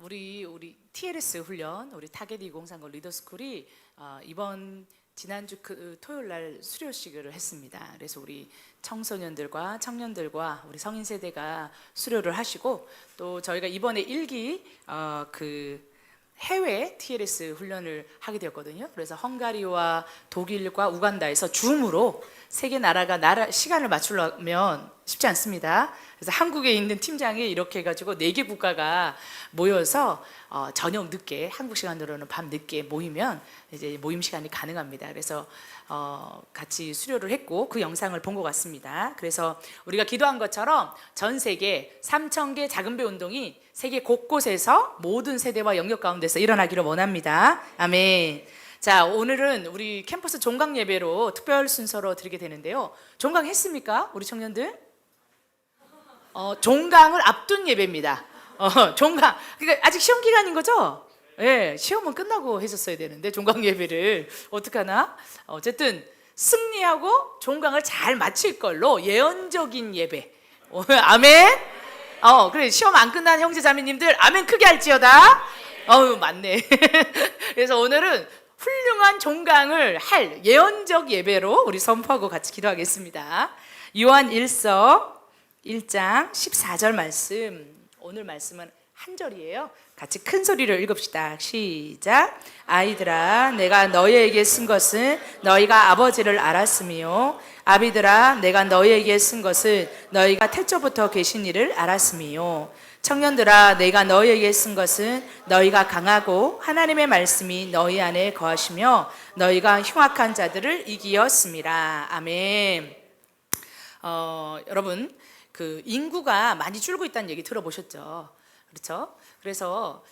우리 TLS 훈련, 우리 타겟 2030 리더스쿨이 이번 지난주 토요일 날 수료식을 했습니다. 그래서 우리 청소년들과 청년들과 우리 성인 세대가 수료를 하시고, 또 저희가 이번에 1기 해외 TLS 훈련을 하게 되었거든요. 그래서 헝가리와 독일과 우간다에서 줌으로 세 개 나라가 시간을 맞추려면 쉽지 않습니다. 그래서 한국에 있는 팀장이 이렇게 해가지고 4개 국가가 모여서 저녁 늦게, 한국 시간으로는 밤 늦게 모이면 이제 모임 시간이 가능합니다. 그래서 같이 수료를 했고 그 영상을 본 것 같습니다. 그래서 우리가 기도한 것처럼 전 세계 3,000개 작은배 운동이 세계 곳곳에서 모든 세대와 영역 가운데서 일어나기를 원합니다. 아멘. 자, 오늘은 우리 캠퍼스 종강 예배로 특별 순서로 드리게 되는데요. 종강 했습니까? 우리 청년들? 종강을 앞둔 예배입니다. 종강. 그러니까 아직 시험 기간인 거죠? 네, 시험은 끝나고 했었어야 되는데 종강 예배를 어떡하나? 어쨌든 승리하고 종강을 잘 마칠 걸로 예언적인 예배. 아멘. 그래, 시험 안 끝난 형제 자매님들 아멘 크게 할지어다. 맞네. 그래서 오늘은 훌륭한 종강을 할 예언적 예배로 우리 선포하고 같이 기도하겠습니다. 요한 1서 1장 14절 말씀, 오늘 말씀은 한 절이에요. 같이 큰 소리로 읽읍시다. 시작. 아이들아, 내가 너희에게 쓴 것은 너희가 아버지를 알았으며, 아비들아, 내가 너희에게 쓴 것은 너희가 태초부터 계신 이를 알았으며, 청년들아, 내가 너희에게 쓴 것은 너희가 강하고 하나님의 말씀이 너희 안에 거하시며 너희가 흉악한 자들을 이기었음이라. 아멘. 여러분, 그 인구가 많이 줄고 있다는 얘기 들어보셨죠? 그렇죠? 그래서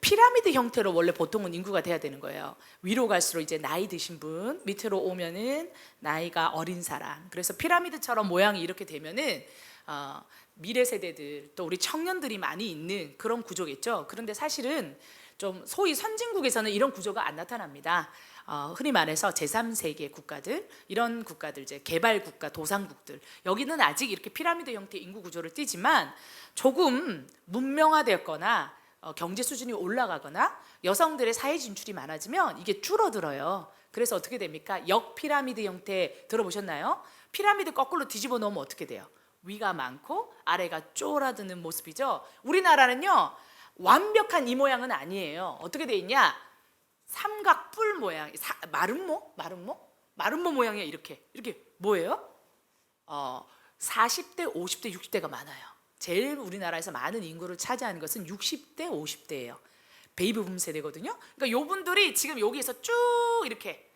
피라미드 형태로 원래 보통은 인구가 돼야 되는 거예요. 위로 갈수록 이제 나이 드신 분, 밑으로 오면은 나이가 어린 사람. 그래서 피라미드처럼 모양이 이렇게 되면은 미래 세대들, 또 우리 청년들이 많이 있는 그런 구조겠죠. 그런데 사실은 좀 소위 선진국에서는 이런 구조가 안 나타납니다. 흔히 말해서 제3세계 국가들, 이런 국가들, 이제 개발 국가, 도상국들, 여기는 아직 이렇게 피라미드 형태의 인구 구조를 띠지만 조금 문명화되었거나 경제 수준이 올라가거나 여성들의 사회 진출이 많아지면 이게 줄어들어요. 그래서 어떻게 됩니까? 역피라미드 형태 들어보셨나요? 피라미드 거꾸로 뒤집어 놓으면 어떻게 돼요? 위가 많고 아래가 쪼라드는 모습이죠. 우리나라는요, 완벽한 이 모양은 아니에요. 어떻게 돼 있냐? 삼각뿔 모양, 마름모 모양이에요. 이렇게 뭐예요? 40대, 50대, 60대가 많아요. 제일 우리나라에서 많은 인구를 차지하는 것은 60대, 50대예요. 베이비붐 세대거든요. 그러니까 요분들이 지금 여기에서 쭉 이렇게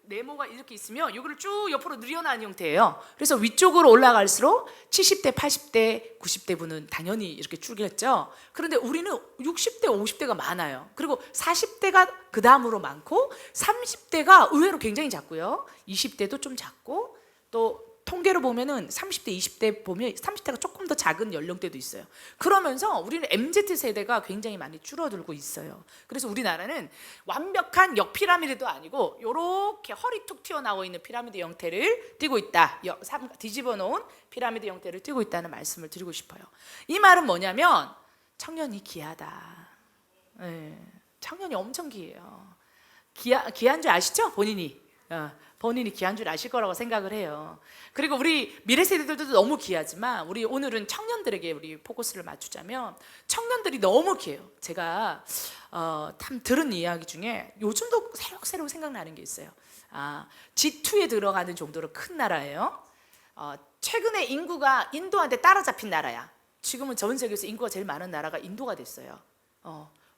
네모가 이렇게 있으면 이거를 쭉 옆으로 늘어나는 형태예요. 그래서 위쪽으로 올라갈수록 70대, 80대, 90대 분은 당연히 이렇게 줄겠죠. 그런데 우리는 60대, 50대가 많아요. 그리고 40대가 그 다음으로 많고 30대가 의외로 굉장히 작고요. 20대도 좀 작고, 또 통계로 보면은 30대, 20대 보면 30대가 조금 더 작은 연령대도 있어요. 그러면서 우리는 MZ 세대가 굉장히 많이 줄어들고 있어요. 그래서 우리나라는 완벽한 역피라미드도 아니고 이렇게 허리 툭 튀어나와 있는 피라미드 형태를 띠고 있다. 뒤집어 놓은 피라미드 형태를 띠고 있다는 말씀을 드리고 싶어요. 이 말은 뭐냐면 청년이 귀하다. 네, 청년이 엄청 귀해요. 귀한 줄 아시죠? 본인이 귀한 줄 아실 거라고 생각을 해요. 그리고 우리 미래 세대들도 너무 귀하지만 우리 오늘은 청년들에게 우리 포커스를 맞추자면 청년들이 너무 귀해요. 제가 들은 이야기 중에 요즘도 새록새록 생각나는 게 있어요. G2에 들어가는 정도로 큰 나라예요. 최근에 인구가 인도한테 따라잡힌 나라야. 지금은 전 세계에서 인구가 제일 많은 나라가 인도가 됐어요.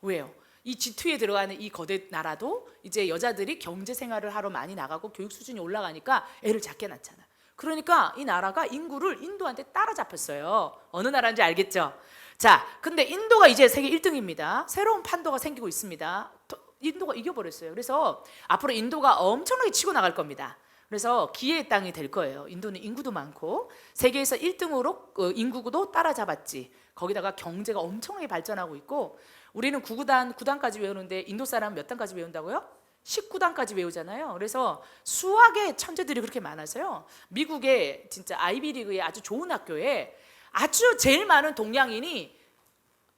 왜요? 이 G2에 들어가는 이 거대 나라도 이제 여자들이 경제 생활을 하러 많이 나가고 교육 수준이 올라가니까 애를 작게 낳잖아. 그러니까 이 나라가 인구를 인도한테 따라잡혔어요. 어느 나라인지 알겠죠? 자, 근데 인도가 이제 세계 1등입니다. 새로운 판도가 생기고 있습니다. 인도가 이겨버렸어요. 그래서 앞으로 인도가 엄청나게 치고 나갈 겁니다. 그래서 기회의 땅이 될 거예요. 인도는 인구도 많고 세계에서 1등으로 인구도 따라잡았지. 거기다가 경제가 엄청나게 발전하고 있고, 우리는 9단까지 외우는데 인도 사람은 몇 단까지 외운다고요? 19단까지 외우잖아요. 그래서 수학의 천재들이 그렇게 많아서요. 미국의 진짜 아이비리그의 아주 좋은 학교에 아주 제일 많은 동양인이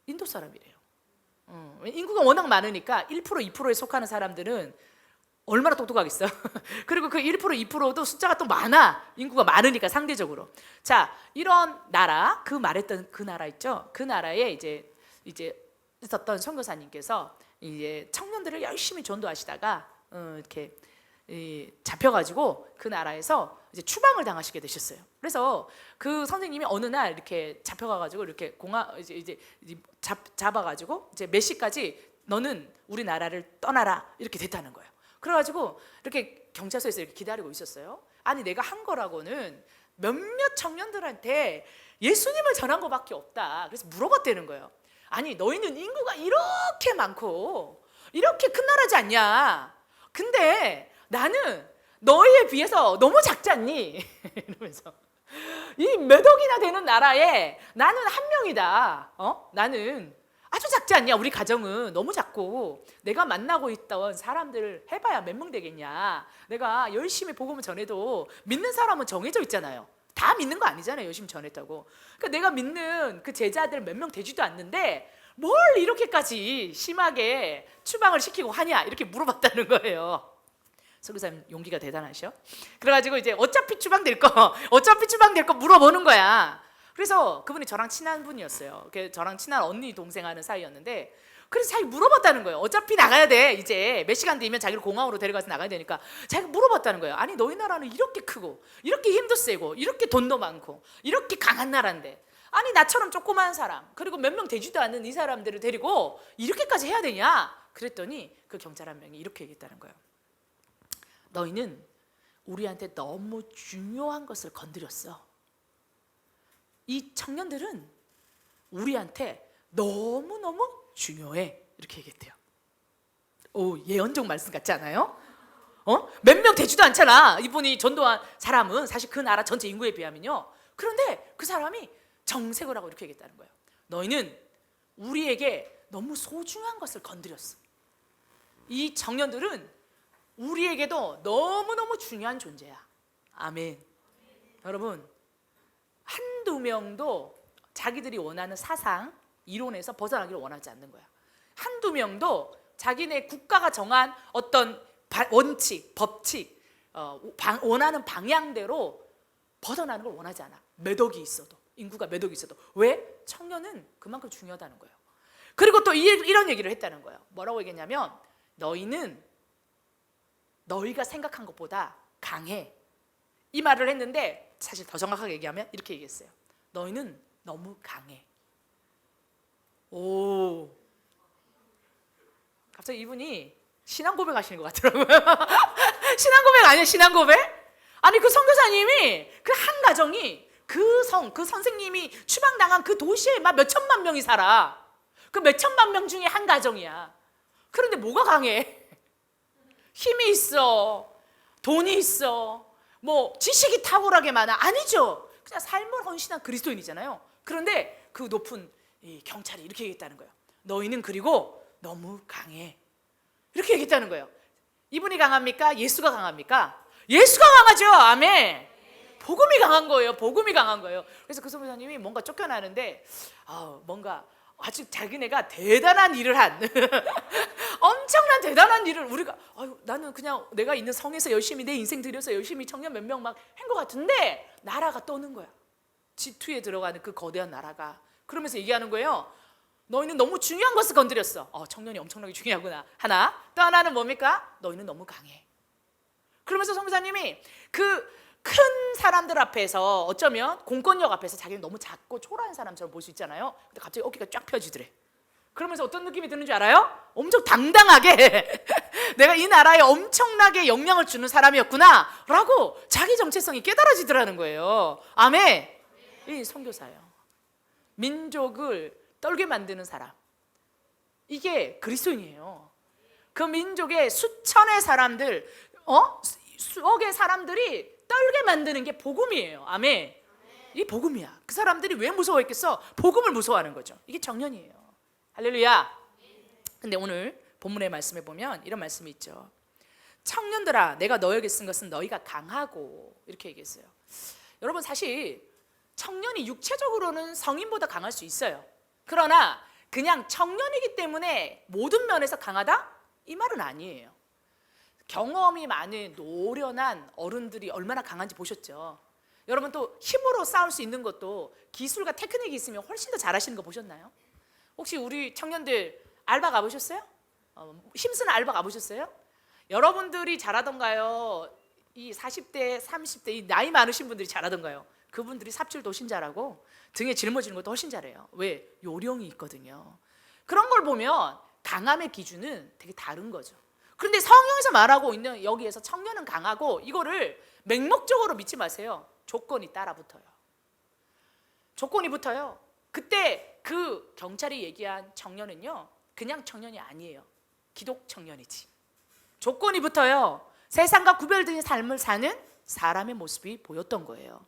인도 사람이래요. 인구가 워낙 많으니까 1%, 2%에 속하는 사람들은 얼마나 똑똑하겠어. 그리고 그 1%, 2%도 숫자가 또 많아. 인구가 많으니까 상대적으로. 자, 이런 나라, 그 말했던 그 나라 있죠. 그 나라에 이제 있었던 선교사님께서 이제 청년들을 열심히 전도하시다가 이렇게 잡혀가지고 그 나라에서 이제 추방을 당하시게 되셨어요. 그래서 그 선생님이 어느 날 이렇게 잡혀가가지고 이렇게 이제 잡아가지고 이제 몇 시까지 너는 우리 나라를 떠나라 이렇게 됐다는 거예요. 그래가지고 이렇게 경찰서에서 이렇게 기다리고 있었어요. 아니 내가 한 거라고는 몇몇 청년들한테 예수님을 전한 거밖에 없다. 그래서 물어봤다는 거예요. 아니 너희는 인구가 이렇게 많고 이렇게 큰 나라지 않냐? 근데 나는 너희에 비해서 너무 작지 않니? 이러면서 이 몇 억이나 되는 나라에 나는 한 명이다. 나는 아주 작지 않냐? 우리 가정은 너무 작고 내가 만나고 있던 사람들 해봐야 몇 명 되겠냐? 내가 열심히 복음을 전해도 믿는 사람은 정해져 있잖아요. 다 믿는 거 아니잖아요. 열심히 전했다고. 그러니까 내가 믿는 그 제자들 몇 명 되지도 않는데 뭘 이렇게까지 심하게 추방을 시키고 하냐? 이렇게 물어봤다는 거예요. 선교사님 용기가 대단하셔. 그래가지고 이제 어차피 추방될 거 물어보는 거야. 그래서 그분이 저랑 친한 분이었어요. 저랑 친한 언니 동생 하는 사이였는데 그래서 자기 물어봤다는 거예요. 어차피 나가야 돼. 이제 몇 시간 뒤면 자기를 공항으로 데려가서 나가야 되니까 자기가 물어봤다는 거예요. 아니 너희 나라는 이렇게 크고 이렇게 힘도 세고 이렇게 돈도 많고 이렇게 강한 나라인데 아니 나처럼 조그마한 사람 그리고 몇 명 되지도 않는 이 사람들을 데리고 이렇게까지 해야 되냐? 그랬더니 그 경찰 한 명이 이렇게 얘기했다는 거예요. 너희는 우리한테 너무 중요한 것을 건드렸어. 이 청년들은 우리한테 너무너무 중요해. 이렇게 얘기했대요. 오, 예언적 말씀 같지 않아요? 몇 명 되지도 않잖아. 이분이 전도한 사람은 사실 그 나라 전체 인구에 비하면요. 그런데 그 사람이 정색을 하고 이렇게 얘기했다는 거예요. 너희는 우리에게 너무 소중한 것을 건드렸어. 이 청년들은 우리에게도 너무너무 중요한 존재야. 아멘. 여러분 한두 명도 자기들이 원하는 사상, 이론에서 벗어나기를 원하지 않는 거야. 한두 명도 자기네 국가가 정한 어떤 원칙, 법칙, 원하는 방향대로 벗어나는 걸 원하지 않아. 몇 억이 있어도, 인구가 몇 억이 있어도. 왜? 청년은 그만큼 중요하다는 거예요. 그리고 또 이런 얘기를 했다는 거예요. 뭐라고 얘기했냐면 너희는 너희가 생각한 것보다 강해. 이 말을 했는데 사실 더 정확하게 얘기하면 이렇게 얘기했어요. 너희는 너무 강해. 오, 갑자기 이분이 신앙 고백하시는 것 같더라고요. 신앙 고백 아니에요? 신앙 고백? 아니 그 선교사님이 그 한 가정이 그 선생님이 추방당한 그 도시에 막 몇 천만 명이 살아. 그 몇 천만 명 중에 한 가정이야. 그런데 뭐가 강해? 힘이 있어, 돈이 있어, 뭐 지식이 탁월하게 많아? 아니죠. 그냥 삶을 헌신한 그리스도인이잖아요. 그런데 그 높은 이 경찰이 이렇게 얘기했다는 거예요. 너희는 그리고 너무 강해. 이렇게 얘기했다는 거예요. 이분이 강합니까? 예수가 강합니까? 예수가 강하죠. 아멘. 복음이 강한 거예요. 복음이 강한 거예요. 그래서 그 선교사님이 뭔가 쫓겨나는데 뭔가 아주 자기네가 대단한 일을 한 엄청난 대단한 일을 우리가 나는 그냥 내가 있는 성에서 열심히 내 인생 들여서 열심히 청년 몇 명 막 한 것 같은데 나라가 떠는 거야. G2에 들어가는 그 거대한 나라가. 그러면서 얘기하는 거예요. 너희는 너무 중요한 것을 건드렸어. 청년이 엄청나게 중요하구나. 하나. 또 하나는 뭡니까? 너희는 너무 강해. 그러면서 선교사님이 그 큰 사람들 앞에서 어쩌면 공권력 앞에서 자기는 너무 작고 초라한 사람처럼 볼 수 있잖아요. 근데 갑자기 어깨가 쫙 펴지더래. 그러면서 어떤 느낌이 드는 줄 알아요? 엄청 당당하게 내가 이 나라에 엄청나게 영향을 주는 사람이었구나 라고 자기 정체성이 깨달아지더라는 거예요. 아멘. 이 선교사예요. 민족을 떨게 만드는 사람, 이게 그리스도인이에요. 그 민족의 수천의 사람들, 수억의 사람들이 떨게 만드는 게 복음이에요. 아멘. 이게 복음이야. 그 사람들이 왜 무서워했겠어? 복음을 무서워하는 거죠. 이게 정년이에요. 할렐루야. 근데 오늘 본문의 말씀에 보면 이런 말씀이 있죠. 청년들아, 내가 너에게 쓴 것은 너희가 강하고, 이렇게 얘기했어요. 여러분, 사실 청년이 육체적으로는 성인보다 강할 수 있어요. 그러나 그냥 청년이기 때문에 모든 면에서 강하다? 이 말은 아니에요. 경험이 많은 노련한 어른들이 얼마나 강한지 보셨죠? 여러분 또 힘으로 싸울 수 있는 것도 기술과 테크닉이 있으면 훨씬 더 잘하시는 거 보셨나요? 혹시 우리 청년들 알바 가보셨어요? 힘쓰는 알바 가보셨어요? 여러분들이 잘하던가요? 이 40대, 30대 이 나이 많으신 분들이 잘하던가요? 그분들이 삽질도 훨씬 잘하고 등에 짊어지는 것도 훨씬 잘해요. 왜? 요령이 있거든요. 그런 걸 보면 강함의 기준은 되게 다른 거죠. 그런데 성경에서 말하고 있는 여기에서 청년은 강하고 이거를 맹목적으로 믿지 마세요. 조건이 따라 붙어요. 조건이 붙어요. 그때 그 경찰이 얘기한 청년은요, 그냥 청년이 아니에요. 기독 청년이지. 조건이 붙어요. 세상과 구별된 삶을 사는 사람의 모습이 보였던 거예요.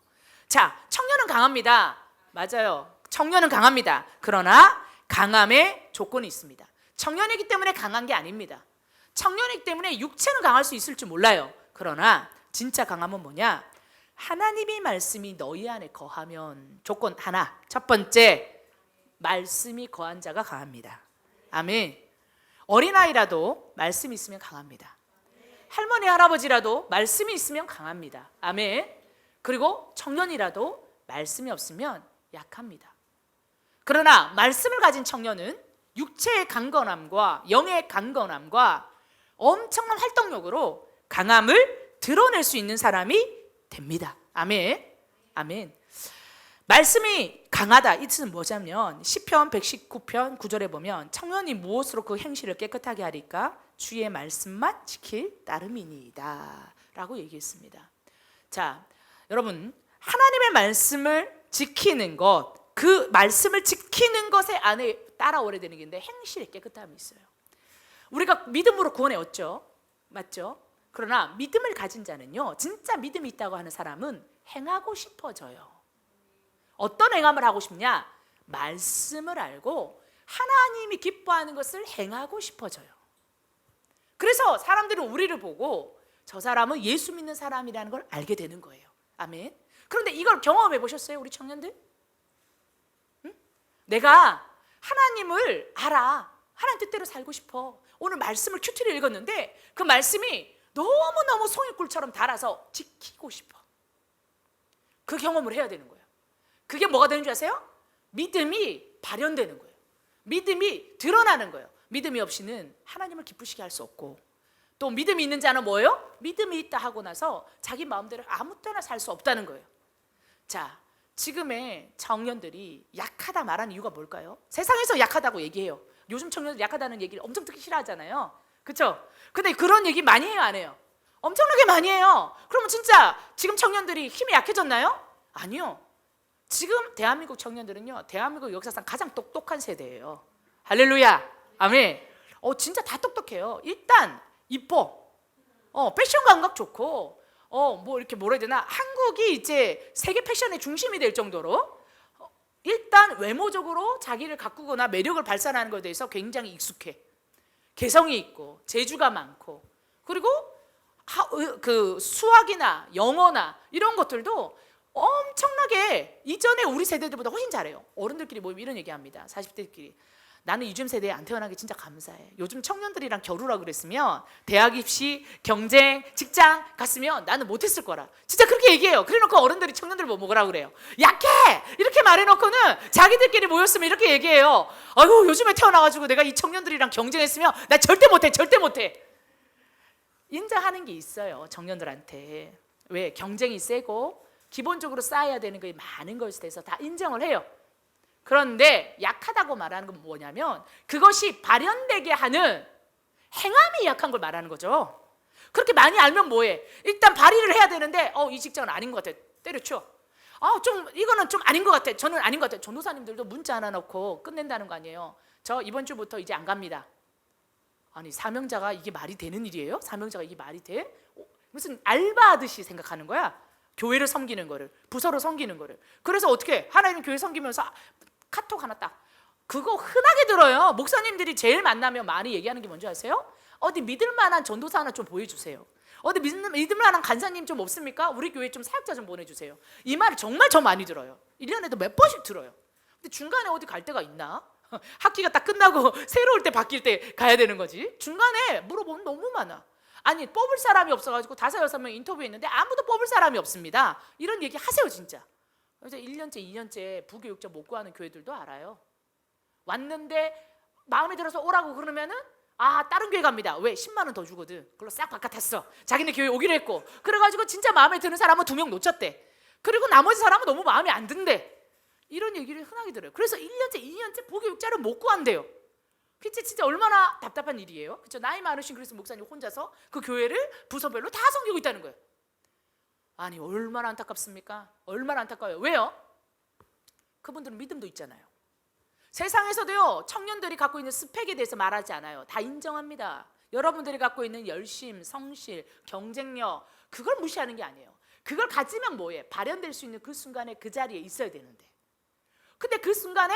자, 청년은 강합니다. 맞아요. 청년은 강합니다. 그러나 강함의 조건이 있습니다. 청년이기 때문에 강한 게 아닙니다. 청년이기 때문에 육체는 강할 수 있을지 몰라요. 그러나 진짜 강함은 뭐냐? 하나님의 말씀이 너희 안에 거하면 조건 하나. 첫 번째, 말씀이 거한 자가 강합니다. 아멘. 어린아이라도 말씀이 있으면 강합니다. 할머니 할아버지라도 말씀이 있으면 강합니다. 아멘. 그리고 청년이라도 말씀이 없으면 약합니다. 그러나 말씀을 가진 청년은 육체의 강건함과 영의 강건함과 엄청난 활동력으로 강함을 드러낼 수 있는 사람이 됩니다. 아멘. 아멘. 말씀이 강하다 이 뜻은 뭐냐면 시편 119편 9절에 보면 청년이 무엇으로 그 행실을 깨끗하게 하리까? 주의 말씀만 지킬 따름이니이다 라고 얘기했습니다. 자, 여러분 하나님의 말씀을 지키는 것, 그 말씀을 지키는 것에 안에 따라오게 되는 게 있는데 행실의 깨끗함이 있어요. 우리가 믿음으로 구원에 얻죠. 맞죠? 그러나 믿음을 가진 자는요, 진짜 믿음이 있다고 하는 사람은 행하고 싶어져요. 어떤 행함을 하고 싶냐? 말씀을 알고 하나님이 기뻐하는 것을 행하고 싶어져요. 그래서 사람들은 우리를 보고 저 사람은 예수 믿는 사람이라는 걸 알게 되는 거예요. 아멘. 그런데 이걸 경험해 보셨어요, 우리 청년들? 응? 내가 하나님을 알아. 하나님 뜻대로 살고 싶어. 오늘 말씀을 큐티를 읽었는데 그 말씀이 너무너무 송이꿀처럼 달아서 지키고 싶어. 그 경험을 해야 되는 거예요. 그게 뭐가 되는 줄 아세요? 믿음이 발현되는 거예요. 믿음이 드러나는 거예요. 믿음이 없이는 하나님을 기쁘시게 할 수 없고, 또 믿음이 있는 자는 뭐예요? 믿음이 있다 하고 나서 자기 마음대로 아무 때나 살 수 없다는 거예요. 자, 지금의 청년들이 약하다 말하는 이유가 뭘까요? 세상에서 약하다고 얘기해요. 요즘 청년들 약하다는 얘기를 엄청 듣기 싫어하잖아요. 그렇죠? 근데 그런 얘기 많이 해요, 안 해요? 엄청나게 많이 해요. 그러면 진짜 지금 청년들이 힘이 약해졌나요? 아니요. 지금 대한민국 청년들은요, 대한민국 역사상 가장 똑똑한 세대예요. 할렐루야. 아멘. 진짜 다 똑똑해요. 일단 이뻐. 패션 감각 좋고, 뭐 이렇게 뭐라 해야 되나? 한국이 이제 세계 패션의 중심이 될 정도로 일단 외모적으로 자기를 가꾸거나 매력을 발산하는 것에 대해서 굉장히 익숙해. 개성이 있고 재주가 많고, 그리고 그 수학이나 영어나 이런 것들도 엄청나게 이전에 우리 세대들보다 훨씬 잘해요. 어른들끼리 모이면 이런 얘기합니다. 40대끼리. 나는 요즘 세대에 안 태어난 게 진짜 감사해. 요즘 청년들이랑 겨루라 그랬으면 대학 입시, 경쟁, 직장 갔으면 나는 못했을 거라. 진짜 그렇게 얘기해요. 그래놓고 어른들이 청년들 뭐라고 그래요? 약해! 이렇게 말해놓고는 자기들끼리 모였으면 이렇게 얘기해요. 아유, 요즘에 태어나가지고 내가 이 청년들이랑 경쟁했으면 나 절대 못해, 절대 못해. 인정하는 게 있어요, 청년들한테. 왜? 경쟁이 세고 기본적으로 쌓아야 되는 게 많은 것에 대해서 다 인정을 해요. 그런데 약하다고 말하는 건 뭐냐면 그것이 발현되게 하는 행함이 약한 걸 말하는 거죠. 그렇게 많이 알면 뭐해? 일단 발휘를 해야 되는데 이 직장은 아닌 것 같아. 때려쳐. 좀 이거는 좀 아닌 것 같아. 저는 아닌 것 같아. 전도사님들도 문자 하나 넣고 끝낸다는 거 아니에요. 저 이번 주부터 이제 안 갑니다. 아니, 사명자가 이게 말이 되는 일이에요? 사명자가 이게 말이 돼? 무슨 알바하듯이 생각하는 거야. 교회를 섬기는 거를, 부서로 섬기는 거를. 그래서 어떻게 하나님 교회 섬기면서 카톡 하나 딱, 그거 흔하게 들어요. 목사님들이 제일 만나면 많이 얘기하는 게 뭔지 아세요? 어디 믿을 만한 전도사 하나 좀 보여주세요. 어디 믿을 만한 간사님 좀 없습니까? 우리 교회 좀 사역자 좀 보내주세요. 이 말을 정말 저 많이 들어요. 1년에도 몇 번씩 들어요. 근데 중간에 어디 갈 데가 있나? 학기가 딱 끝나고 새로울 때 바뀔 때 가야 되는 거지. 중간에 물어보면 너무 많아. 아니 뽑을 사람이 없어가지고 5-6명 인터뷰했는데 아무도 뽑을 사람이 없습니다. 이런 얘기 하세요 진짜. 그래서 1년째 2년째 부교육자 못 구하는 교회들도 알아요. 왔는데 마음에 들어서 오라고 그러면은 다른 교회 갑니다. 왜? 10만 원 더 주거든. 그걸로 싹 바꿔탔어. 자기네 교회 오기로 했고. 그래가지고 진짜 마음에 드는 사람은 2명 놓쳤대. 그리고 나머지 사람은 너무 마음에 안 든대. 이런 얘기를 흔하게 들어요. 그래서 1년째 2년째 부교육자를 못 구한대요. 그치? 진짜 얼마나 답답한 일이에요. 그쵸? 나이 많으신 그리스 목사님 혼자서 그 교회를 부서별로 다 섬기고 있다는 거예요. 아니 얼마나 안타깝습니까? 얼마나 안타까워요. 왜요? 그분들은 믿음도 있잖아요. 세상에서도요 청년들이 갖고 있는 스펙에 대해서 말하지 않아요. 다 인정합니다. 여러분들이 갖고 있는 열심, 성실, 경쟁력 그걸 무시하는 게 아니에요. 그걸 가지면 뭐해? 발현될 수 있는 그 순간에 그 자리에 있어야 되는데 근데 그 순간에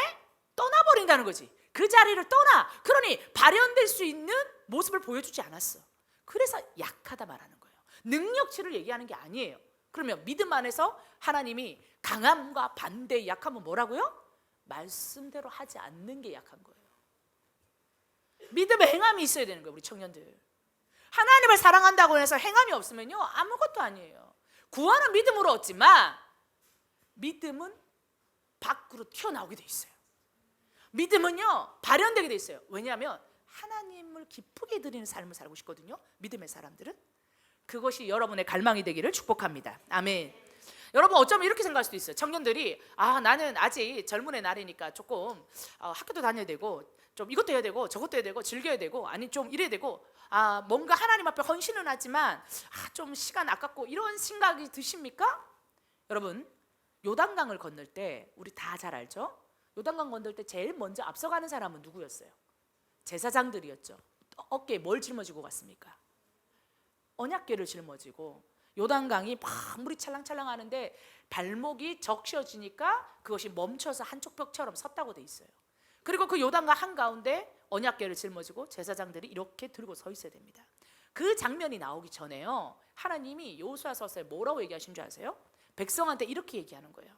떠나버린다는 거지. 그 자리를 떠나. 그러니 발현될 수 있는 모습을 보여주지 않았어. 그래서 약하다 말하는 거예요. 능력치를 얘기하는 게 아니에요. 그러면 믿음 안에서 하나님이 강함과 반대의 약함은 뭐라고요? 말씀대로 하지 않는 게 약한 거예요. 믿음의 행함이 있어야 되는 거예요. 우리 청년들 하나님을 사랑한다고 해서 행함이 없으면요 아무것도 아니에요. 구원은 믿음으로 얻지만 믿음은 밖으로 튀어나오게 돼 있어요. 믿음은요 발현되게 돼 있어요. 왜냐하면 하나님을 기쁘게 드리는 삶을 살고 싶거든요. 믿음의 사람들은. 그것이 여러분의 갈망이 되기를 축복합니다. 아멘. 여러분 어쩌면 이렇게 생각할 수도 있어요. 청년들이 나는 아직 젊은 애 날이니까 조금 학교도 다녀야 되고 좀 이것도 해야 되고 저것도 해야 되고 즐겨야 되고 아니 좀 이래야 되고 뭔가 하나님 앞에 헌신은 하지만 좀 시간 아깝고 이런 생각이 드십니까? 여러분 요단강을 건널 때 우리 다 잘 알죠? 요단강 건널 때 제일 먼저 앞서가는 사람은 누구였어요? 제사장들이었죠. 어깨에 뭘 짊어지고 갔습니까? 언약궤를 짊어지고 요단강이 막 물이 찰랑찰랑 하는데 발목이 적셔지니까 그것이 멈춰서 한쪽 벽처럼 섰다고 돼 있어요. 그리고 그 요단강 한가운데 언약궤를 짊어지고 제사장들이 이렇게 들고 서 있어야 됩니다. 그 장면이 나오기 전에요 하나님이 여호수아서에 뭐라고 얘기하신 줄 아세요? 백성한테 이렇게 얘기하는 거예요.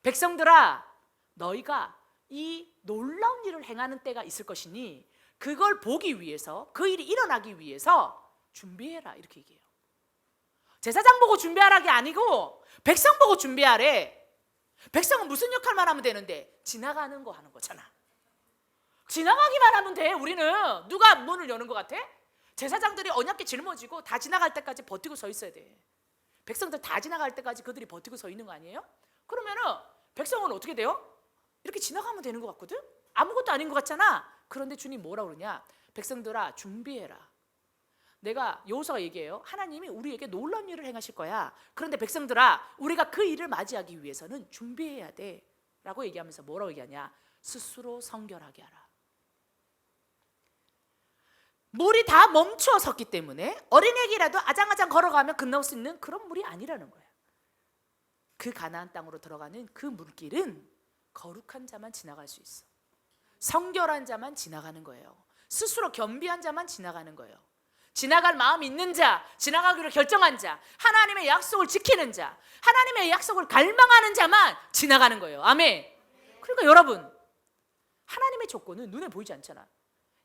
백성들아 너희가 이 놀라운 일을 행하는 때가 있을 것이니 그걸 보기 위해서 그 일이 일어나기 위해서 준비해라 이렇게 얘기해요. 제사장 보고 준비하라 게 아니고 백성 보고 준비하래. 백성은 무슨 역할만 하면 되는데 지나가는 거 하는 거잖아. 지나가기만 하면 돼. 우리는 누가 문을 여는 것 같아? 제사장들이 언약궤 짊어지고 다 지나갈 때까지 버티고 서 있어야 돼. 백성들 다 지나갈 때까지 그들이 버티고 서 있는 거 아니에요? 그러면은 백성은 어떻게 돼요? 이렇게 지나가면 되는 것 같거든? 아무것도 아닌 것 같잖아. 그런데 주님 뭐라 그러냐? 백성들아 준비해라. 내가 여호수아가 얘기해요. 하나님이 우리에게 놀라운 일을 행하실 거야. 그런데 백성들아 우리가 그 일을 맞이하기 위해서는 준비해야 돼 라고 얘기하면서 뭐라고 얘기하냐? 스스로 성결하게 하라. 물이 다 멈춰 섰기 때문에 어린애기라도 아장아장 걸어가면 건너올 수 있는 그런 물이 아니라는 거예요. 그 가나안 땅으로 들어가는 그 물길은 거룩한 자만 지나갈 수 있어. 성결한 자만 지나가는 거예요. 스스로 겸비한 자만 지나가는 거예요. 지나갈 마음 있는 자, 지나가기로 결정한 자, 하나님의 약속을 지키는 자, 하나님의 약속을 갈망하는 자만 지나가는 거예요. 아멘. 그러니까 여러분 하나님의 조건은 눈에 보이지 않잖아.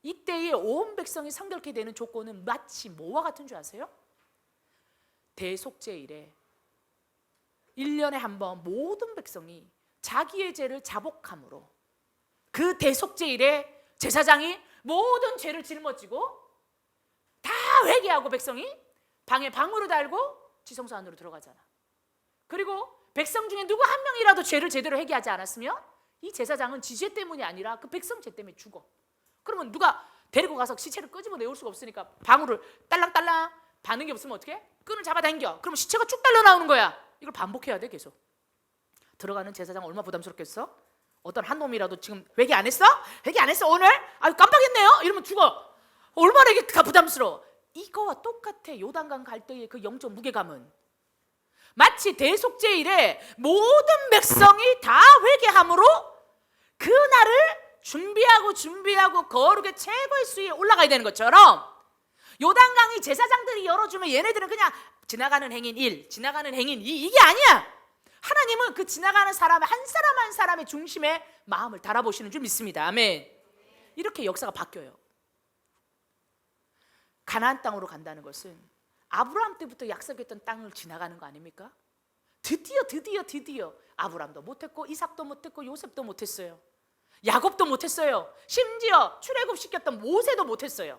이때에 온 백성이 성결케 되는 조건은 마치 뭐와 같은 줄 아세요? 대속죄일에 1년에 한 번 모든 백성이 자기의 죄를 자복함으로 그 대속죄일에 제사장이 모든 죄를 짊어지고 다 회개하고 백성이 방에 방으로 달고 지성소 안으로 들어가잖아. 그리고 백성 중에 누구 한 명이라도 죄를 제대로 회개하지 않았으면 이 제사장은 지 죄 때문이 아니라 그 백성 죄 때문에 죽어. 그러면 누가 데리고 가서 시체를 끄집어 내올 수가 없으니까 방울을 딸랑딸랑 바는 게 없으면 어떻게? 끈을 잡아당겨. 그러면 시체가 쭉 딸려 나오는 거야. 이걸 반복해야 돼 계속. 들어가는 제사장 얼마나 부담스럽겠어? 어떤 한 놈이라도 지금 회개 안 했어? 회개 안 했어 오늘? 아유 깜빡했네요. 이러면 죽어. 얼마나 이게 부담스러워. 이거와 똑같아. 요단강 갈 때의 그 영적 무게감은 마치 대속죄일에 모든 백성이 다 회개함으로 그날을 준비하고 거룩의 최고의 수위에 올라가야 되는 것처럼 요단강이 제사장들이 열어주면 얘네들은 그냥 지나가는 행인 1, 지나가는 행인 2 이게 아니야. 하나님은 그 지나가는 사람 한 사람 한 사람의 중심에 마음을 달아보시는 줄 믿습니다. 아멘. 이렇게 역사가 바뀌어요. 가나안 땅으로 간다는 것은 아브라함 때부터 약속했던 땅을 지나가는 거 아닙니까? 드디어 아브라함도 못했고 이삭도 못했고 요셉도 못했어요. 야곱도 못했어요. 심지어 출애굽시켰던 모세도 못했어요.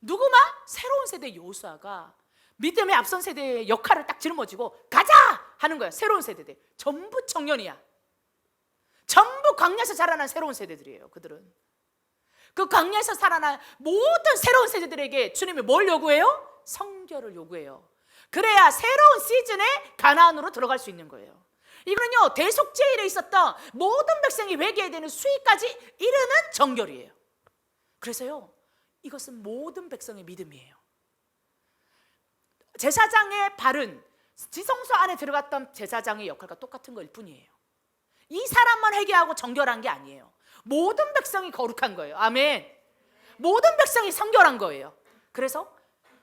누구만? 새로운 세대 여호수아가 믿음의 앞선 세대의 역할을 딱 짊어지고 가자! 하는 거야. 새로운 세대들 전부 청년이야. 전부 광야에서 자라난 새로운 세대들이에요. 그들은 그 광야에서 살아난 모든 새로운 세대들에게 주님이 뭘 요구해요? 성결을 요구해요. 그래야 새로운 시즌에 가나안으로 들어갈 수 있는 거예요. 이거는요, 대속죄일에 있었던 모든 백성이 회개해야 되는 수위까지 이르는 정결이에요. 그래서요, 이것은 모든 백성의 믿음이에요. 제사장의 발은 지성소 안에 들어갔던 제사장의 역할과 똑같은 것일 뿐이에요. 이 사람만 회개하고 정결한 게 아니에요. 모든 백성이 거룩한 거예요. 아멘. 모든 백성이 성결한 거예요. 그래서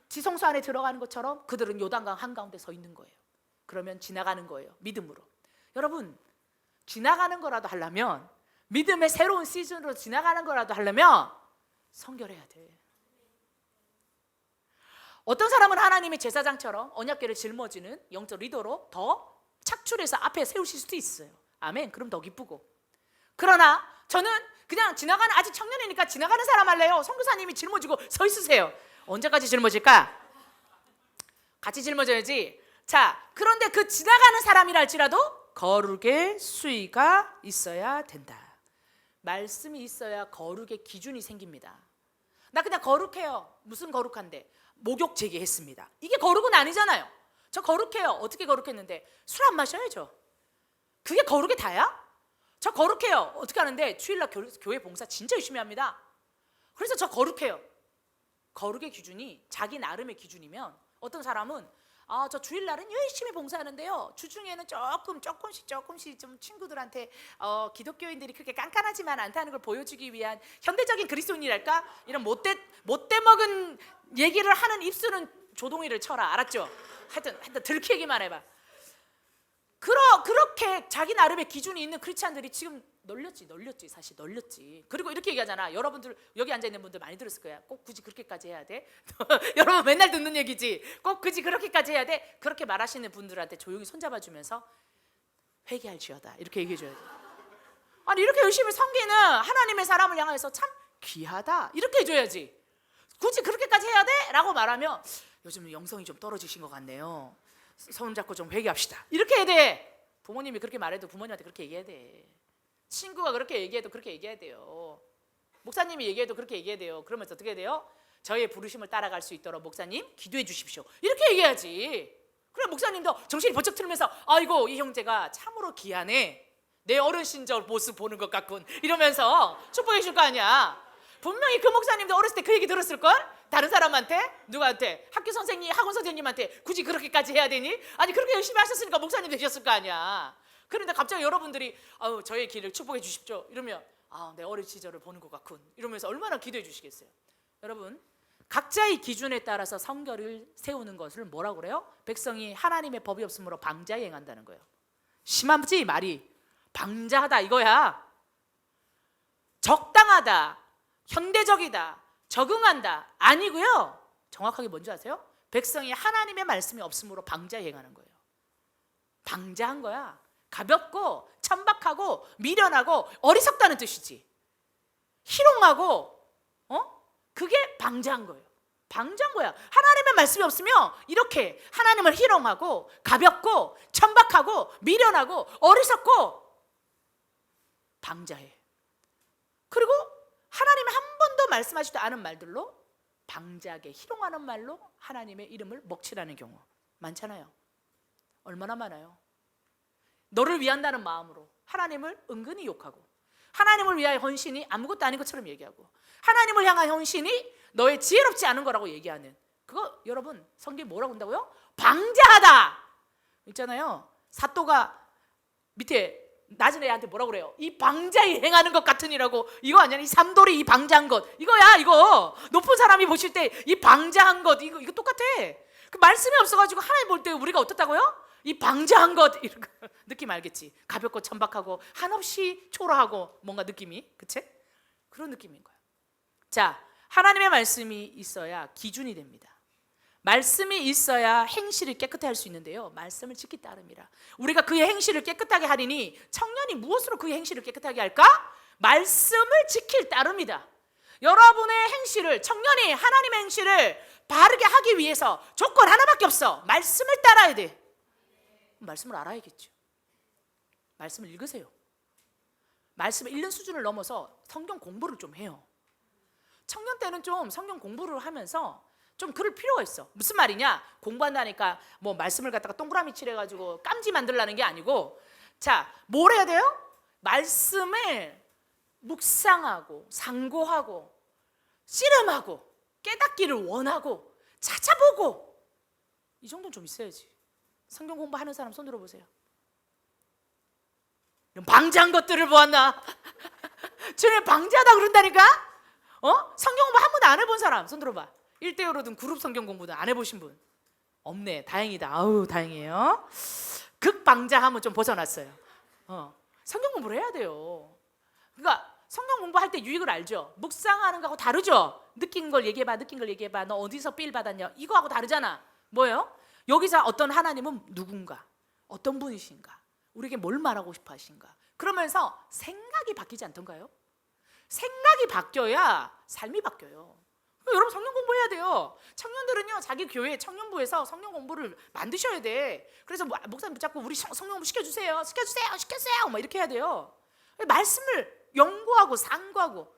지성소 안에 들어가는 것처럼 그들은 요단강 한가운데 서 있는 거예요. 그러면 지나가는 거예요. 믿음으로. 여러분, 지나가는 거라도 하려면, 믿음의 새로운 시즌으로 지나가는 거라도 하려면 성결해야 돼. 어떤 사람은 하나님의 제사장처럼 언약궤를 짊어지는 영적 리더로 더 착출해서 앞에 세우실 수도 있어요. 아멘. 그럼 더 기쁘고. 그러나 저는 그냥 지나가는, 아직 청년이니까 지나가는 사람 할래요. 선교사님이 짊어지고 서 있으세요. 언제까지 짊어질까? 같이 짊어져야지. 자, 그런데 그 지나가는 사람이라 할지라도 거룩의 수위가 있어야 된다. 말씀이 있어야 거룩의 기준이 생깁니다. 나 그냥 거룩해요. 무슨 거룩한데? 목욕 제기했습니다. 이게 거룩은 아니잖아요. 저 거룩해요. 어떻게 거룩했는데? 술 안 마셔야죠. 그게 거룩이 다야? 저 거룩해요. 어떻게 하는데? 주일날 교회 봉사 진짜 열심히 합니다. 그래서 저 거룩해요. 거룩의 기준이 자기 나름의 기준이면, 어떤 사람은 저 주일날은 열심히 봉사하는데요, 주중에는 조금씩 좀 친구들한테 기독교인들이 그렇게 깐깐하지만 않다는 걸 보여주기 위한 현대적인 그리스도인이랄까, 이런 못돼 먹은 얘기를 하는 입술은 조동이를 쳐라. 알았죠? 하여튼 들키기만 해봐. 그렇게 자기 나름의 기준이 있는 크리스찬들이 지금 널렸지. 사실 널렸지. 그리고 이렇게 얘기하잖아. 여러분들 여기 앉아있는 분들 많이 들었을 거야. 꼭 굳이 그렇게까지 해야 돼? 여러분 맨날 듣는 얘기지. 꼭 굳이 그렇게까지 해야 돼? 그렇게 말하시는 분들한테 조용히 손잡아주면서 회개할지어다 이렇게 얘기해줘야 돼. 아니, 이렇게 열심히 섬기는 하나님의 사람을 향해서 참 귀하다 이렇게 해줘야지. 굳이 그렇게까지 해야 돼? 라고 말하면 요즘 영성이 좀 떨어지신 것 같네요. 손 잡고 좀 회개합시다 이렇게 해야 돼. 부모님이 그렇게 말해도 부모님한테 그렇게 얘기해야 돼. 친구가 그렇게 얘기해도 그렇게 얘기해야 돼요. 목사님이 얘기해도 그렇게 얘기해야 돼요. 그러면서 어떻게 해야 돼요? 저의 부르심을 따라갈 수 있도록 목사님 기도해 주십시오 이렇게 얘기해야지. 그래, 목사님도 정신이 번쩍 틀면서 아이고 이 형제가 참으로 귀하네, 내 어른 시절 모습 보는 것 같군 이러면서 축복해 줄 거 아니야. 분명히 그 목사님도 어렸을 때 그 얘기 들었을걸? 다른 사람한테? 누구한테? 학교 선생님, 학원 선생님한테 굳이 그렇게까지 해야 되니? 아니, 그렇게 열심히 하셨으니까 목사님 되셨을 거 아니야. 그런데 갑자기 여러분들이 저의 길을 축복해 주십시오 이러면 내 어린 시절을 보는 것 같군 이러면서 얼마나 기도해 주시겠어요. 여러분, 각자의 기준에 따라서 성결을 세우는 것을 뭐라고 그래요? 백성이 하나님의 법이 없으므로 방자히 행한다는 거예요. 심하지 말이. 방자하다 이거야. 적당하다, 현대적이다, 적응한다 아니고요. 정확하게 뭔지 아세요? 백성이 하나님의 말씀이 없으므로 방자히 행하는 거예요. 방자한 거야. 가볍고 천박하고 미련하고 어리석다는 뜻이지. 희롱하고 그게 방자한 거예요. 방자한 거야. 하나님의 말씀이 없으면 이렇게 하나님을 희롱하고 가볍고 천박하고 미련하고 어리석고 방자해. 그리고 하나님이 한 번도 말씀하지도 않은 말들로 방자하게 희롱하는 말로 하나님의 이름을 먹칠하는 경우 많잖아요. 얼마나 많아요. 너를 위한다는 마음으로 하나님을 은근히 욕하고, 하나님을 위하여 헌신이 아무것도 아닌 것처럼 얘기하고, 하나님을 향한 헌신이 너의 지혜롭지 않은 거라고 얘기하는 그거, 여러분 성경이 뭐라고 한다고요? 방자하다 있잖아요. 사또가 밑에 낮은 애한테 뭐라고 그래요? 이 방자히 행하는 것 같으니라고. 이거 아니야? 이 삼돌이 이 방자한 것 이거야. 이거 높은 사람이 보실 때 이 방자한 것 이거 똑같아. 그 말씀이 없어가지고 하나님 볼 때 우리가 어떻다고요? 이 방자한 것 이런 거 느낌 알겠지? 가볍고 천박하고 한없이 초라하고 뭔가 느낌이, 그치? 그런 느낌인 거야. 자, 하나님의 말씀이 있어야 기준이 됩니다. 말씀이 있어야 행실을 깨끗하게 할 수 있는데요, 말씀을 지키 따름이라. 우리가 그의 행실을 깨끗하게 하리니 청년이 무엇으로 그의 행실을 깨끗하게 할까? 말씀을 지킬 따름이다. 여러분의 행실을, 청년이 하나님의 행실을 바르게 하기 위해서 조건 하나밖에 없어. 말씀을 따라야 돼. 말씀을 알아야겠죠. 말씀을 읽으세요. 말씀을 읽는 수준을 넘어서 성경 공부를 좀 해요. 청년 때는 좀 성경 공부를 하면서 좀 그럴 필요가 있어. 무슨 말이냐? 공부한다니까 뭐 말씀을 갖다가 동그라미 칠해가지고 깜지 만들라는 게 아니고, 자, 뭘 해야 돼요? 말씀을 묵상하고 상고하고 씨름하고 깨닫기를 원하고 찾아보고, 이 정도는 좀 있어야지. 성경 공부하는 사람 손 들어보세요. 이런 방자한 것들을 보았나? 주님 방자하다 그런다니까? 성경 공부 한 번도 안 해본 사람 손 들어봐. 1대1로든 그룹 성경 공부든 안 해보신 분 없네. 다행이다. 아우 다행이에요. 극방자함은 좀 벗어났어요. 성경 공부를 해야 돼요. 그러니까 성경 공부할 때 유익을 알죠. 묵상하는 거하고 다르죠. 느낀 걸 얘기해봐. 느낀 걸 얘기해봐. 너 어디서 삘 받았냐. 이거하고 다르잖아. 뭐예요? 여기서 어떤 하나님은 누군가, 어떤 분이신가, 우리에게 뭘 말하고 싶어 하신가. 그러면서 생각이 바뀌지 않던가요? 생각이 바뀌어야 삶이 바뀌어요. 여러분 성경 공부해야 돼요. 청년들은요, 자기 교회 청년부에서 성경 공부를 만드셔야 돼. 그래서 목사님 붙잡고 우리 성경 공부 시켜주세요. 막 이렇게 해야 돼요. 말씀을 연구하고 상고하고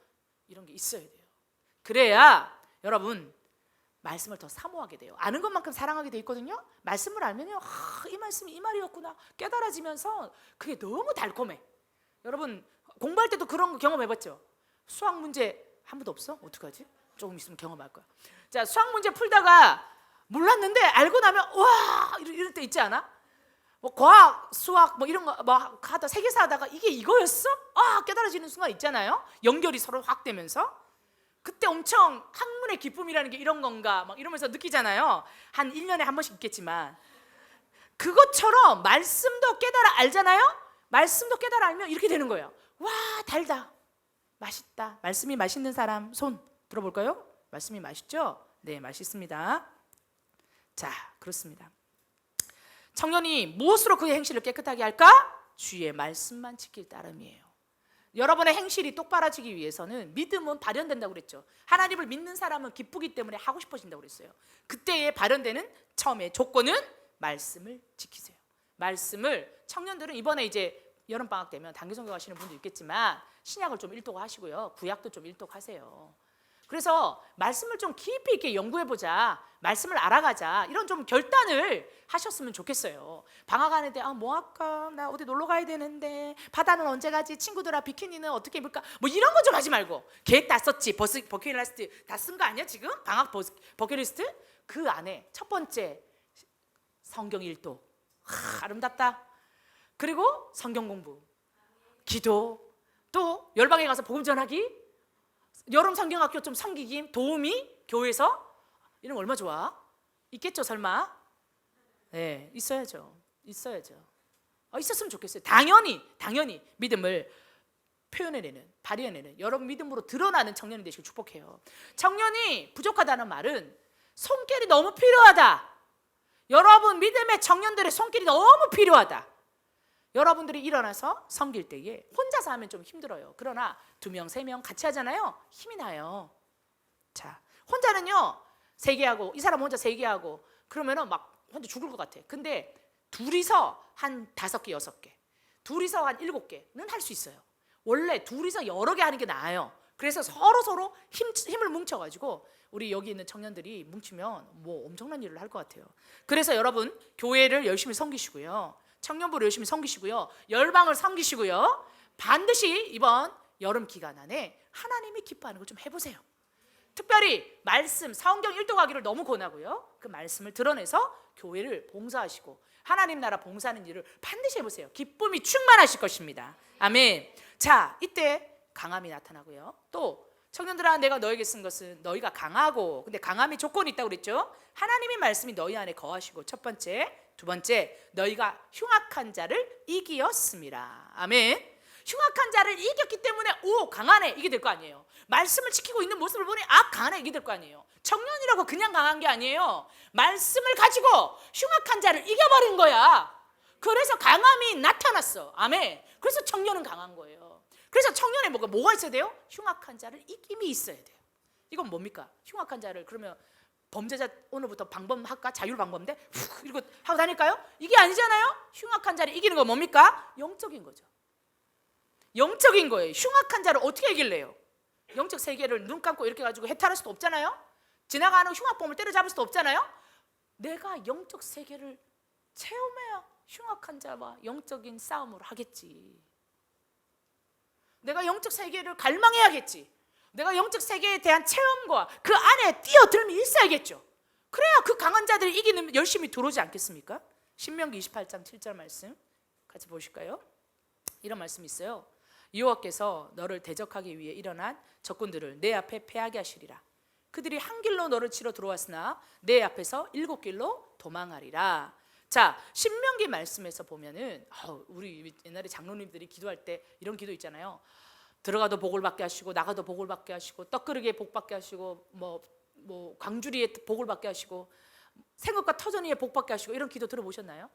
이런 게 있어야 돼요. 그래야 여러분 말씀을 더 사모하게 돼요. 아는 것만큼 사랑하게 돼 있거든요. 말씀을 알면요, 이 말씀이 이 말이었구나 깨달아지면서 그게 너무 달콤해. 여러분 공부할 때도 그런 거 경험해봤죠? 수학 문제 한 번도 없어? 어떡하지? 조금 있으면 경험할 거야. 자, 수학 문제 풀다가 몰랐는데 알고 나면 와 이럴 때 있지 않아? 뭐 과학, 수학 뭐 이런 거 뭐 하다 세계사 하다가 이게 이거였어? 깨달아지는 순간 있잖아요. 연결이 서로 확 되면서 그때 엄청 학문의 기쁨이라는 게 이런 건가 막 이러면서 느끼잖아요. 한 1년에 한 번씩 있겠지만 그것처럼 말씀도 깨달아 알잖아요. 말씀도 깨달아 알면 이렇게 되는 거예요. 와 달다, 맛있다. 말씀이 맛있는 사람 손 들어볼까요? 말씀이 맛있죠? 네, 맛있습니다. 자, 그렇습니다. 청년이 무엇으로 그의 행실을 깨끗하게 할까? 주의 말씀만 지킬 따름이에요. 여러분의 행실이 똑바라지기 위해서는 믿음은 발현된다고 그랬죠. 하나님을 믿는 사람은 기쁘기 때문에 하고 싶어진다고 그랬어요. 그때에 발현되는 처음에 조건은 말씀을 지키세요. 말씀을, 청년들은 이번에 이제 여름방학 되면 단기성경 하시는 분도 있겠지만 신약을 좀 일독하시고요, 구약도 좀 일독하세요. 그래서 말씀을 좀 깊이 있게 연구해보자, 말씀을 알아가자, 이런 좀 결단을 하셨으면 좋겠어요. 방학하는데 뭐 할까? 나 어디 놀러 가야 되는데, 바다는 언제 가지? 친구들아 비키니는 어떻게 입을까? 뭐 이런 거 좀 하지 말고, 계획 다 썼지? 버킷리스트 다 쓴 거 아니야 지금? 방학 버킷리스트? 그 안에 첫 번째 성경 일독, 아름답다. 그리고 성경 공부, 기도, 또 열방에 가서 복음 전하기, 여름 성경학교 좀 섬기기, 도우미, 교회에서 이런 거 얼마 좋아? 있겠죠 설마? 네, 있어야죠. 있었으면 좋겠어요. 당연히 믿음을 표현해내는, 발휘해내는, 여러분 믿음으로 드러나는 청년이 되시길 축복해요. 청년이 부족하다는 말은 손길이 너무 필요하다. 여러분 믿음의 청년들의 손길이 너무 필요하다. 여러분들이 일어나서 섬길 때에 혼자서 하면 좀 힘들어요. 그러나 2명, 3명 같이 하잖아요. 힘이 나요. 자, 혼자는요 3개 하고, 이 사람 혼자 3개 하고 그러면은 막 혼자 죽을 것 같아. 근데 둘이서 한 5개, 6개, 둘이서 한 7개는 할 수 있어요. 원래 둘이서 여러 개 하는 게 나아요. 그래서 서로 힘을 뭉쳐가지고 우리 여기 있는 청년들이 뭉치면 뭐 엄청난 일을 할 것 같아요. 그래서 여러분 교회를 열심히 섬기시고요, 청년부를 열심히 섬기시고요, 열방을 섬기시고요, 반드시 이번 여름 기간 안에 하나님이 기뻐하는 걸 좀 해보세요. 특별히 말씀, 성경 일독하기를 너무 권하고요, 그 말씀을 드러내서 교회를 봉사하시고 하나님 나라 봉사하는 일을 반드시 해보세요. 기쁨이 충만하실 것입니다. 아멘. 자, 이때 강함이 나타나고요. 또 청년들아, 내가 너에게 쓴 것은 너희가 강하고, 근데 강함이 조건이 있다고 그랬죠. 하나님의 말씀이 너희 안에 거하시고, 첫 번째 두 번째, 너희가 흉악한 자를 이기었습니다. 아멘. 흉악한 자를 이겼기 때문에 강하네 이게 될 거 아니에요. 말씀을 지키고 있는 모습을 보니 강하네 이게 될 거 아니에요. 청년이라고 그냥 강한 게 아니에요. 말씀을 가지고 흉악한 자를 이겨버린 거야. 그래서 강함이 나타났어. 아멘. 그래서 청년은 강한 거예요. 그래서 청년에 뭐가 있어야 돼요? 흉악한 자를 이김이 있어야 돼요. 이건 뭡니까? 흉악한 자를 그러면 범죄자 오늘부터 방범할까? 자율방범대? 이러고 하고 다닐까요? 이게 아니잖아요. 흉악한 자를 이기는 건 뭡니까? 영적인 거죠. 영적인 거예요. 흉악한 자를 어떻게 이길래요? 영적 세계를 눈 감고 이렇게 가지고 해탈할 수도 없잖아요. 지나가는 흉악범을 때려잡을 수도 없잖아요. 내가 영적 세계를 체험해야 흉악한 자와 영적인 싸움을 하겠지. 내가 영적 세계를 갈망해야겠지. 내가 영적 세계에 대한 체험과 그 안에 뛰어들미 있어야겠죠. 그래야 그 강한 자들이 이기는 열심히 들어오지 않겠습니까? 신명기 28장 7절 말씀 같이 보실까요? 이런 말씀이 있어요. 여호와께서 너를 대적하기 위해 일어난 적군들을 내 앞에 패하게 하시리라. 그들이 한 길로 너를 치러 들어왔으나 내 앞에서 7길로 도망하리라. 자, 신명기 말씀에서 보면은 우리 옛날에 장로님들이 기도할 때 이런 기도 있잖아요. 들어가도 복을 받게 하시고 나가도 복을 받게 하시고 떡그릇에 복 받게 하시고 뭐 광주리에 복을 받게 하시고 생업과 터전위에 복 받게 하시고 이런 기도 들어보셨나요?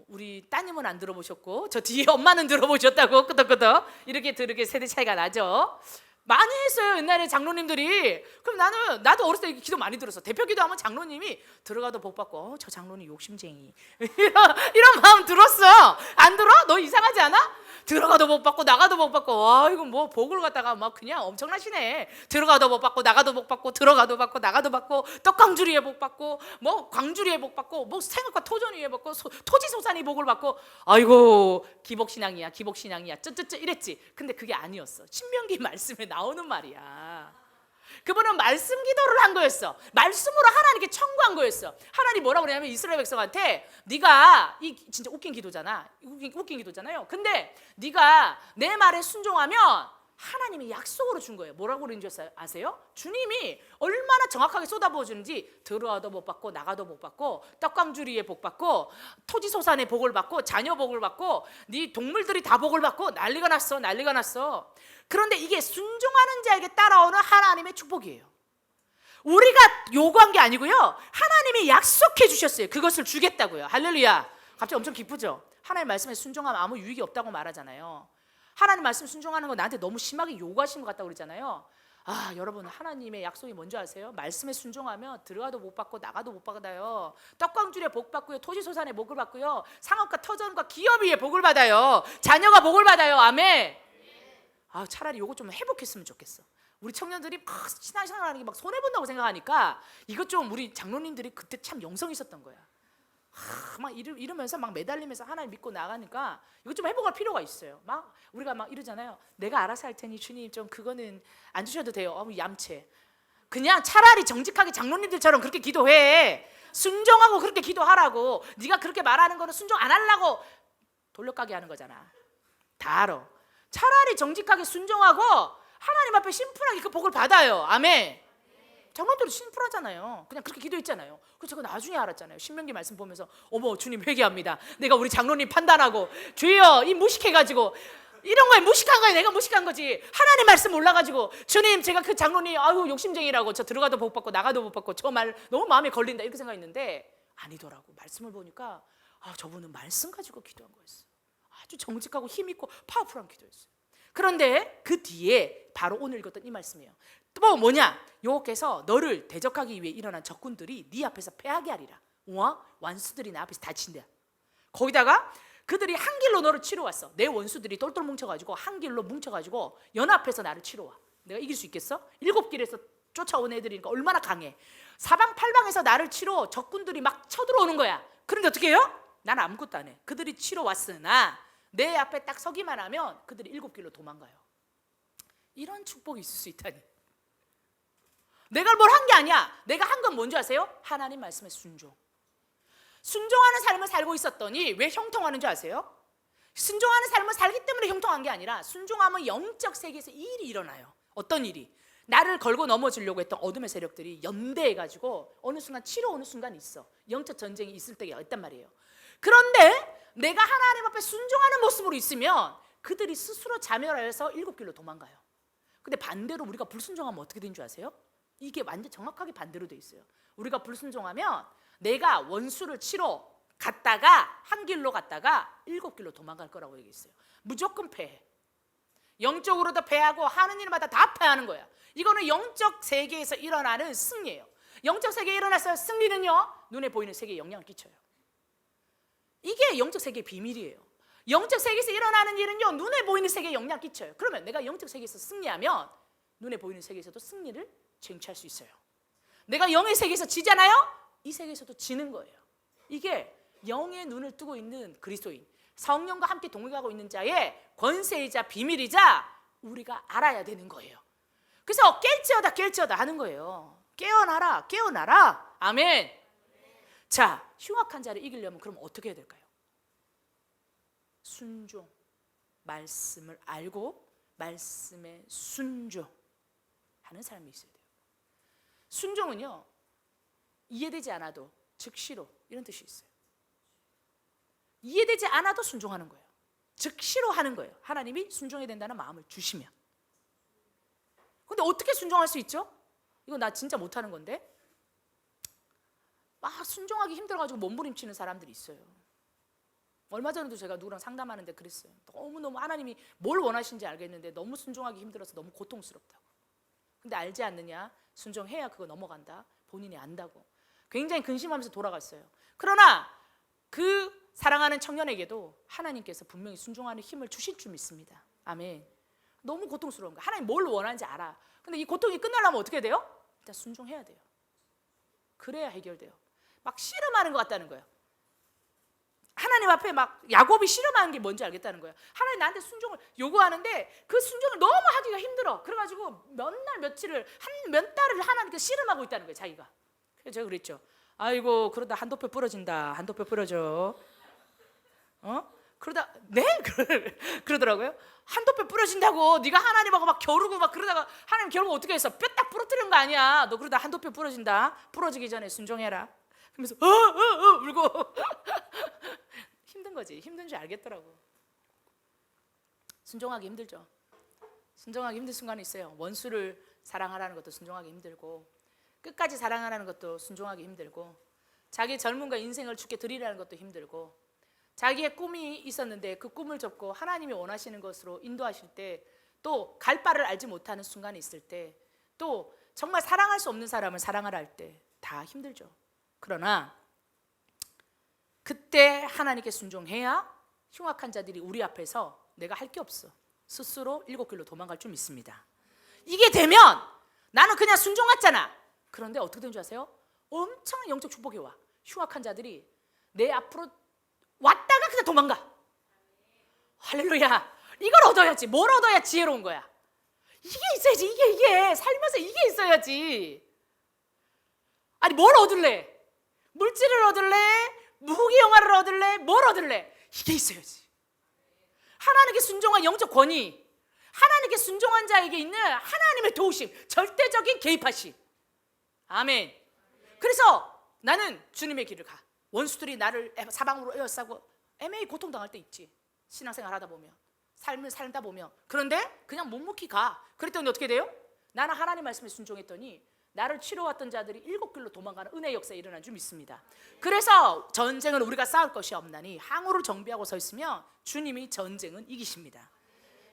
우리 따님은 안 들어보셨고 저 뒤에 엄마는 들어보셨다고 끄덕끄덕 이렇게 세대 차이가 나죠. 많이 했어요 옛날에 장로님들이. 그럼 나도 어렸을 때 기도 많이 들었어. 대표 기도하면 장로님이 들어가도 복 받고 저 장로님 욕심쟁이 이런 마음 들었어. 안 들어? 너 이상하지 않아? 들어가도 복 받고 나가도 복 받고 와 이거 뭐 복을 갖다가 막 그냥 엄청나시네. 들어가도 복 받고 나가도 복 받고 들어가도 받고 나가도 받고 떡광주리에 복 받고 뭐 광주리에 복 받고 뭐 생업과 토전 위에 받고 토지소산이 복을 받고 아이고 기복신앙이야 쩌쩌쩌 이랬지. 근데 그게 아니었어. 신명기 말씀에 나오는 말이야. 그분은 말씀 기도를 한 거였어. 말씀으로 하나님께 청구한 거였어. 하나님 뭐라고 그러냐면 이스라엘 백성한테 네가 진짜 웃긴 기도잖아. 웃긴 기도잖아요. 근데 네가 내 말에 순종하면 하나님이 약속으로 준 거예요. 뭐라고 그러는 줄 아세요? 주님이 얼마나 정확하게 쏟아부어 주는지 들어와도 복 받고 나가도 복 받고 떡광주리에 복 받고 토지소산에 복을 받고 자녀 복을 받고 네 동물들이 다 복을 받고 난리가 났어. 그런데 이게 순종하는 자에게 따라오는 하나님의 축복이에요. 우리가 요구한 게 아니고요. 하나님이 약속해 주셨어요. 그것을 주겠다고요. 할렐루야. 갑자기 엄청 기쁘죠? 하나님 말씀에 순종하면 아무 유익이 없다고 말하잖아요. 하나님 말씀 순종하는 거 나한테 너무 심하게 요구하신 것 같다고 그러잖아요. 여러분 하나님의 약속이 뭔지 아세요? 말씀에 순종하면 들어가도 못 받고 나가도 못 받아요. 떡광주리에 복 받고요. 토지소산에 복을 받고요. 상업과 터전과 기업위에 복을 받아요. 자녀가 복을 받아요. 아멘. 차라리 요거 좀 회복했으면 좋겠어. 우리 청년들이 막 신앙생활하는 게 막 손해본다고 생각하니까 이것 좀 우리 장로님들이 그때 참 영성이 있었던 거야. 막 이러면서 막 매달리면서 하나님 믿고 나가니까 이거 좀 회복할 필요가 있어요. 막 우리가 막 이러잖아요. 내가 알아서 할 테니 주님 좀 그거는 안 주셔도 돼요. 얌체. 그냥 차라리 정직하게 장로님들처럼 그렇게 기도해. 순종하고 그렇게 기도하라고. 네가 그렇게 말하는 거는 순종 안 하려고 돌려가게 하는 거잖아. 다 알아. 차라리 정직하게 순종하고 하나님 앞에 심플하게 그 복을 받아요. 아멘. 장로들도 심플하잖아요. 그냥 그렇게 기도했잖아요. 그래서 제가 나중에 알았잖아요. 신명기 말씀 보면서 어머 주님 회개합니다. 내가 우리 장로님 판단하고 주여 이 무식해가지고 이런 거에 무식한 거에 내가 무식한 거지. 하나님 말씀 몰라가지고 주님 제가 그 장로님 욕심쟁이라고 저 들어가도 복 받고 나가도 복 받고 저 말 너무 마음에 걸린다 이렇게 생각했는데 아니더라고. 말씀을 보니까 저분은 말씀 가지고 기도한 거였어. 아주 정직하고 힘있고 파워풀한 기도였어요. 그런데 그 뒤에 바로 오늘 읽었던 이 말씀이에요. 또 뭐냐? 여호와께서 너를 대적하기 위해 일어난 적군들이 네 앞에서 패하게 하리라. 원수들이 내 앞에서 다친다. 거기다가 그들이 한 길로 너를 치러 왔어. 내 원수들이 똘똘 뭉쳐가지고 한 길로 뭉쳐가지고 연합해서 나를 치러 와. 내가 이길 수 있겠어? 7길에서 쫓아온 애들이니까 얼마나 강해. 사방팔방에서 나를 치러 적군들이 막 쳐들어오는 거야. 그런데 어떻게 해요? 나는 아무것도 안 해. 그들이 치러 왔으나 내 앞에 딱 서기만 하면 그들이 7길로 도망가요. 이런 축복이 있을 수 있다니. 내가 뭘 한 게 아니야. 내가 한 건 뭔지 아세요? 하나님 말씀에 순종. 순종하는 삶을 살고 있었더니 왜 형통하는 줄 아세요? 순종하는 삶을 살기 때문에 형통한 게 아니라 순종하면 영적 세계에서 일이 일어나요. 어떤 일이? 나를 걸고 넘어지려고 했던 어둠의 세력들이 연대해가지고 어느 순간 치러오는 순간이 있어. 영적 전쟁이 있을 때가 있단 말이에요. 그런데 내가 하나님 앞에 순종하는 모습으로 있으면 그들이 스스로 자멸하여서 일곱 길로 도망가요. 근데 반대로 우리가 불순종하면 어떻게 되는 줄 아세요? 이게 완전 정확하게 반대로 돼 있어요. 우리가 불순종하면 내가 원수를 치러 갔다가 한 길로 갔다가 일곱 길로 도망갈 거라고 얘기했어요. 무조건 패해. 영적으로도 패하고 하는 일마다 다 패하는 거야. 이거는 영적 세계에서 일어나는 승리예요. 영적 세계에 일어나서 승리는요, 눈에 보이는 세계에 영향을 끼쳐요. 이게 영적 세계의 비밀이에요. 영적 세계에서 일어나는 일은요, 눈에 보이는 세계에 영향을 끼쳐요. 그러면 내가 영적 세계에서 승리하면 눈에 보이는 세계에서도 승리를 쟁취할 수 있어요. 내가 영의 세계에서 지잖아요? 이 세계에서도 지는 거예요. 이게 영의 눈을 뜨고 있는 그리스도인, 성령과 함께 동행하고 있는 자의 권세이자 비밀이자 우리가 알아야 되는 거예요. 그래서 깰지어다 하는 거예요. 깨어나라, 깨어나라. 아멘. 자, 흉악한 자를 이기려면 그럼 어떻게 해야 될까요? 순종, 말씀을 알고 말씀에 순종하는 사람이 있어야 돼요. 순종은요, 이해되지 않아도 즉시로, 이런 뜻이 있어요. 이해되지 않아도 순종하는 거예요. 즉시로 하는 거예요. 하나님이 순종해야 된다는 마음을 주시면. 근데 어떻게 순종할 수 있죠? 이거 나 진짜 못하는 건데, 막 순종하기 힘들어가지고 몸부림치는 사람들이 있어요. 얼마 전에도 제가 누구랑 상담하는데 그랬어요. 너무너무 하나님이 뭘 원하시는지 알겠는데 너무 순종하기 힘들어서 너무 고통스럽다고. 근데 알지 않느냐? 순종해야 그거 넘어간다. 본인이 안다고. 굉장히 근심하면서 돌아갔어요. 그러나 그 사랑하는 청년에게도 하나님께서 분명히 순종하는 힘을 주실 줄 믿습니다. 아멘. 너무 고통스러운 거야. 하나님 뭘 원하는지 알아. 근데 이 고통이 끝나려면 어떻게 돼요? 일단 순종해야 돼요. 그래야 해결돼요. 막 씨름하는 것 같다는 거예요. 하나님 앞에 막 야곱이 씨름하는 게 뭔지 알겠다는 거예요. 하나님 나한테 순종을 요구하는데 그 순종을 너무 하기가 힘들어. 그래가지고 몇 날 며칠을 몇 달을 하나님께 씨름하고 있다는 거예요. 자기가. 그래서 제가 그랬죠. 아이고 그러다 한도표 부러진다. 한도표 부러져. 그러다 네? 그러더라고요. 한도표 부러진다고. 네가 하나님하고 막 겨루고 막 그러다가 하나님 결국 어떻게 했어? 뼈 딱 부러뜨리는 거 아니야. 너 그러다 한도표 부러진다. 부러지기 전에 순종해라. 그러면서 울고 힘든 거지. 힘든 줄 알겠더라고. 순종하기 힘들죠. 순종하기 힘든 순간이 있어요. 원수를 사랑하라는 것도 순종하기 힘들고, 끝까지 사랑하라는 것도 순종하기 힘들고, 자기 젊음과 인생을 주께 드리라는 것도 힘들고, 자기의 꿈이 있었는데 그 꿈을 접고 하나님이 원하시는 것으로 인도하실 때, 또 갈 바를 알지 못하는 순간이 있을 때, 또 정말 사랑할 수 없는 사람을 사랑하라 할 때 다 힘들죠. 그러나 그때 하나님께 순종해야 흉악한 자들이 우리 앞에서 내가 할 게 없어. 스스로 일곱 길로 도망갈 줄 믿습니다. 이게 되면 나는 그냥 순종했잖아. 그런데 어떻게 되는 줄 아세요? 엄청난 영적 축복이 와. 흉악한 자들이 내 앞으로 왔다가 그냥 도망가. 할렐루야. 이걸 얻어야지. 뭘 얻어야 지혜로운 거야? 이게 있어야지. 이게 살면서 이게 있어야지. 아니 뭘 얻을래? 물질을 얻을래? 무기 영화를 얻을래? 뭘 얻을래? 이게 있어야지. 하나님께 순종한 영적 권위, 하나님께 순종한 자에게 있는 하나님의 도우심, 절대적인 개입하심. 아멘. 그래서 나는 주님의 길을 가. 원수들이 나를 사방으로 에워싸고 애매히 고통당할 때 있지. 신앙생활 하다 보면, 삶을 살다 보면. 그런데 그냥 묵묵히 가. 그랬더니 어떻게 돼요? 나는 하나님 말씀에 순종했더니 나를 치러왔던 자들이 일곱 길로 도망가는 은혜의 역사에 일어난 줄 믿습니다. 그래서 전쟁은 우리가 싸울 것이 없나니 항우를 정비하고 서 있으면 주님이 전쟁은 이기십니다.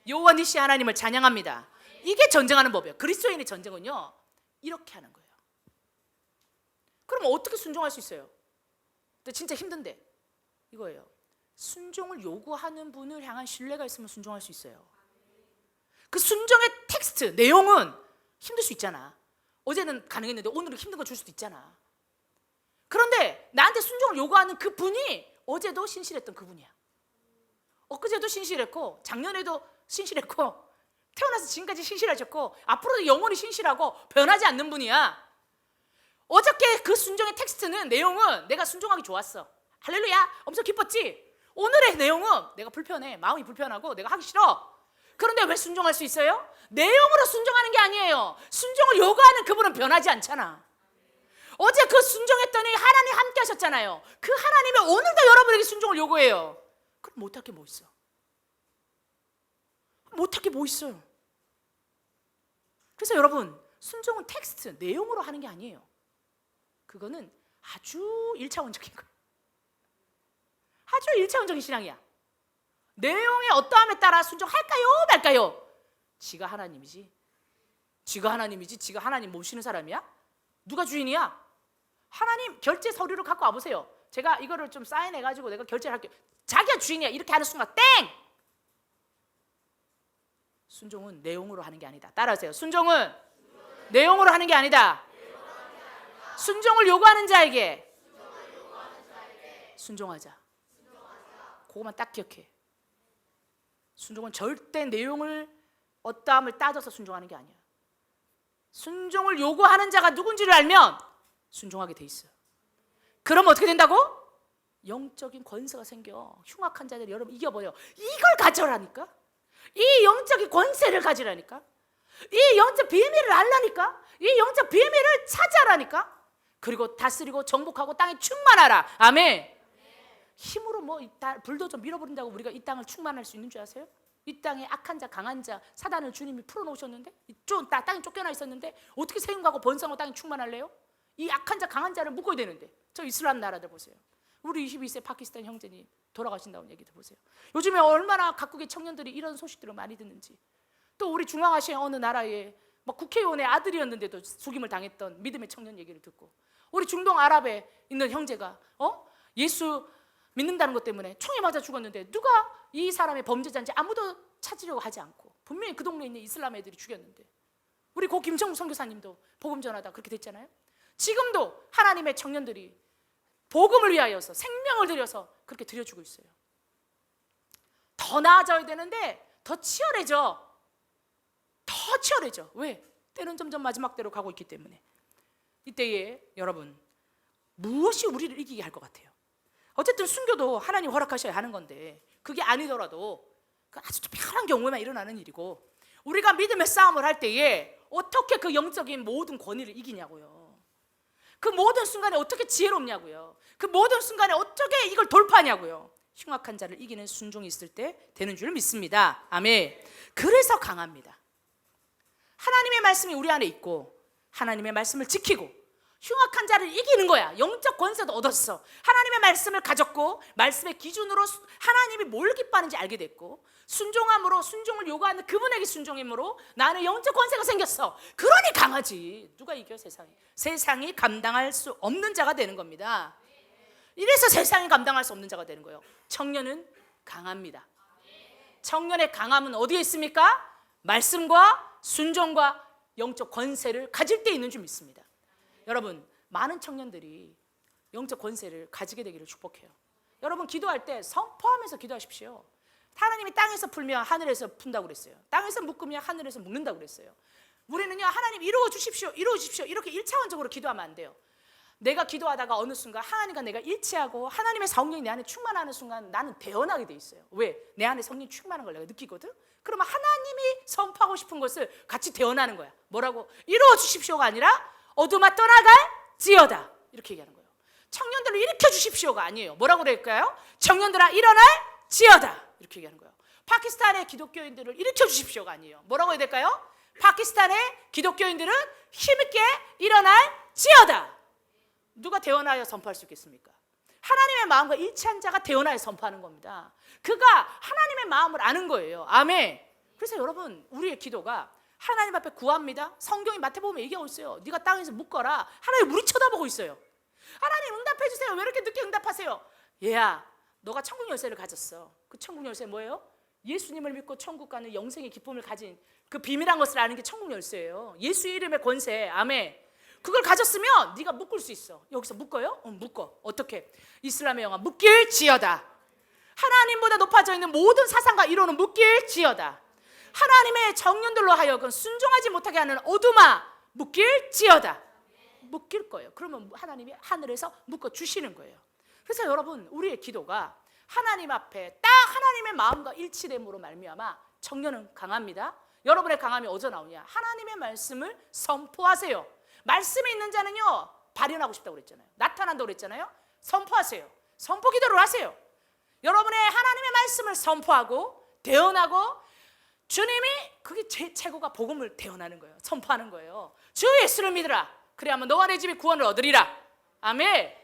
여호와 니시 하나님을 찬양합니다. 이게 전쟁하는 법이에요. 그리스도인의 전쟁은요, 이렇게 하는 거예요. 그럼 어떻게 순종할 수 있어요? 근데 진짜 힘든데 이거예요. 순종을 요구하는 분을 향한 신뢰가 있으면 순종할 수 있어요. 그 순종의 텍스트, 내용은 힘들 수 있잖아. 어제는 가능했는데 오늘은 힘든 거 줄 수도 있잖아. 그런데 나한테 순종을 요구하는 그 분이 어제도 신실했던 그분이야. 엊그제도 신실했고 작년에도 신실했고 태어나서 지금까지 신실하셨고 앞으로도 영원히 신실하고 변하지 않는 분이야. 어저께 그 순종의 텍스트는, 내용은 내가 순종하기 좋았어. 할렐루야, 엄청 기뻤지? 오늘의 내용은 내가 불편해. 마음이 불편하고 내가 하기 싫어. 그런데 왜 순종할 수 있어요? 내용으로 순종하는 게 아니에요. 순종을 요구하는 그분은 변하지 않잖아. 어제 그 순종했더니 하나님 함께 하셨잖아요. 그 하나님이 오늘도 여러분에게 순종을 요구해요. 그럼 못할 게 뭐 있어? 못할 게 뭐 있어요? 그래서 여러분, 순종은 텍스트, 내용으로 하는 게 아니에요. 그거는 아주 1차원적인 거예요. 아주 1차원적인 신앙이야. 내용의 어떠함에 따라 순종할까요? 말까요? 지가 하나님이지. 지가 하나님이지. 지가 하나님 모시는 사람이야? 누가 주인이야? 하나님 결제 서류를 갖고 와보세요. 제가 이거를 좀 사인해가지고 내가 결제를 할게요. 자기가 주인이야. 이렇게 하는 순간 땡! 순종은 내용으로 하는 게 아니다. 따라하세요. 순종은 내용으로 하는 게 아니다. 순종을 요구하는 자에게 순종하자. 그것만 딱 기억해. 순종은 절대 내용을 어떠함을 따져서 순종하는 게 아니야. 순종을 요구하는 자가 누군지를 알면 순종하게 돼 있어요. 그럼 어떻게 된다고? 영적인 권세가 생겨. 흉악한 자들이 여러분 이겨버려. 이걸 가져라니까. 이 영적인 권세를 가지라니까. 이 영적 비밀을 알라니까. 이 영적 비밀을 찾아라니까. 그리고 다스리고 정복하고 땅에 충만하라. 아멘. 힘으로 뭐 불도저 밀어버린다고 우리가 이 땅을 충만할 수 있는 줄 아세요? 이 땅에 악한 자, 강한 자, 사단을 주님이 풀어놓으셨는데 땅이 쫓겨나 있었는데 어떻게 세움하고 번성하고 땅이 충만할래요? 이 악한 자, 강한 자를 묶어야 되는데. 저 이슬람 나라들 보세요. 우리 22세 파키스탄 형제님 돌아가신다는 얘기 들어보세요. 요즘에 얼마나 각국의 청년들이 이런 소식들을 많이 듣는지. 또 우리 중앙아시아 어느 나라에 막 국회의원의 아들이었는데도 죽임을 당했던 믿음의 청년 얘기를 듣고, 우리 중동 아랍에 있는 형제가 예수 믿는다는 것 때문에 총에 맞아 죽었는데 누가 이 사람의 범죄자인지 아무도 찾으려고 하지 않고 분명히 그 동네에 있는 이슬람 애들이 죽였는데, 우리 고 김정우 선교사님도 복음 전하다 그렇게 됐잖아요. 지금도 하나님의 청년들이 복음을 위하여서 생명을 들여서 그렇게 들여주고 있어요. 더 나아져야 되는데 더 치열해져. 더 치열해져. 왜? 때는 점점 마지막 때로 가고 있기 때문에. 이때에 여러분, 무엇이 우리를 이기게 할 것 같아요? 어쨌든 순교도 하나님 허락하셔야 하는 건데, 그게 아니더라도 그 아주 특별한 경우에만 일어나는 일이고, 우리가 믿음의 싸움을 할 때에 어떻게 그 영적인 모든 권위를 이기냐고요. 그 모든 순간에 어떻게 지혜롭냐고요. 그 모든 순간에 어떻게 이걸 돌파하냐고요. 흉악한 자를 이기는 순종이 있을 때 되는 줄 믿습니다. 아멘. 그래서 강합니다. 하나님의 말씀이 우리 안에 있고 하나님의 말씀을 지키고 흉악한 자를 이기는 거야. 영적 권세도 얻었어. 하나님의 말씀을 가졌고 말씀의 기준으로 하나님이 뭘 기뻐하는지 알게 됐고, 순종함으로 순종을 요구하는 그분에게 순종함으로 나는 영적 권세가 생겼어. 그러니 강하지. 누가 이겨? 세상이. 세상이 감당할 수 없는 자가 되는 겁니다. 이래서 세상이 감당할 수 없는 자가 되는 거예요. 청년은 강합니다. 청년의 강함은 어디에 있습니까? 말씀과 순종과 영적 권세를 가질 때 있는 줄 믿습니다. 여러분, 많은 청년들이 영적 권세를 가지게 되기를 축복해요. 여러분, 기도할 때 선포하면서 기도하십시오. 하나님이 땅에서 풀면 하늘에서 푼다고 그랬어요. 땅에서 묶으면 하늘에서 묶는다고 그랬어요. 우리는요, 하나님 이루어 주십시오, 이루어 주십시오, 이렇게 1차원적으로 기도하면 안 돼요. 내가 기도하다가 어느 순간 하나님과 내가 일치하고 하나님의 성령이 내 안에 충만하는 순간 나는 대언하게 돼 있어요. 왜? 내 안에 성령이 충만한 걸 내가 느끼거든. 그러면 하나님이 선포하고 싶은 것을 같이 대언하는 거야. 뭐라고? 이루어 주십시오가 아니라 어둠아 떠나갈지어다, 이렇게 얘기하는 거예요. 청년들을 일으켜 주십시오가 아니에요. 뭐라고 그럴까요? 청년들아 일어날지어다, 이렇게 얘기하는 거예요. 파키스탄의 기독교인들을 일으켜 주십시오가 아니에요. 뭐라고 해야 될까요? 파키스탄의 기독교인들은 힘있게 일어날지어다. 누가 대언하여 선포할 수 있겠습니까? 하나님의 마음과 일치한 자가 대언하여 선포하는 겁니다. 그가 하나님의 마음을 아는 거예요. 아멘. 그래서 여러분, 우리의 기도가 하나님 앞에 구합니다. 성경이 마태복음에 얘기하고 있어요. 네가 땅에서 묶어라. 하나님 우리 쳐다보고 있어요. 하나님 응답해 주세요. 왜 이렇게 늦게 응답하세요? 얘야, 너가 천국 열쇠를 가졌어. 그 천국 열쇠 뭐예요? 예수님을 믿고 천국 가는 영생의 기쁨을 가진 그 비밀한 것을 아는 게 천국 열쇠예요. 예수의 이름의 권세. 아멘. 그걸 가졌으면 네가 묶을 수 있어. 여기서 묶어요? 묶어. 어떻게? 이슬람의 영화 묶일지어다. 하나님보다 높아져 있는 모든 사상과 이론은 묶일지어다. 하나님의 청년들로 하여금 순종하지 못하게 하는 어둠아 묶일지어다. 묶일 거예요. 그러면 하나님이 하늘에서 묶어 주시는 거예요. 그래서 여러분, 우리의 기도가 하나님 앞에 딱 하나님의 마음과 일치됨으로 말미암아 청년은 강합니다. 여러분의 강함이 어디서 나오냐? 하나님의 말씀을 선포하세요. 말씀이 있는 자는요 발현하고 싶다고 그랬잖아요. 나타난다고 그랬잖아요. 선포하세요. 선포 기도를 하세요. 여러분의 하나님의 말씀을 선포하고 대언하고, 주님이 그게 최고가 복음을 대언하는 거예요. 선포하는 거예요. 주 예수를 믿으라. 그래야만 너와 내 집이 구원을 얻으리라. 아멘.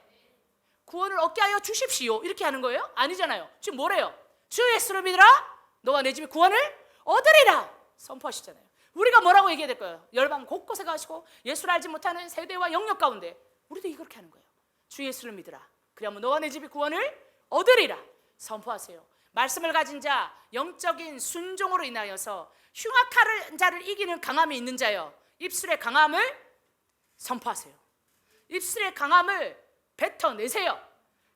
구원을 얻게 하여 주십시오. 이렇게 하는 거예요? 아니잖아요. 지금 뭐래요? 주 예수를 믿으라. 너와 내 집이 구원을 얻으리라. 선포하시잖아요. 우리가 뭐라고 얘기해야 될 거예요? 열방 곳곳에 가시고 예수를 알지 못하는 세대와 영역 가운데 우리도 이렇게 하는 거예요. 주 예수를 믿으라. 그러면 너와 내 집이 구원을 얻으리라. 선포하세요. 말씀을 가진 자, 영적인 순종으로 인하여서 흉악한 자를 이기는 강함이 있는 자여, 입술의 강함을 선포하세요. 입술의 강함을 뱉어내세요.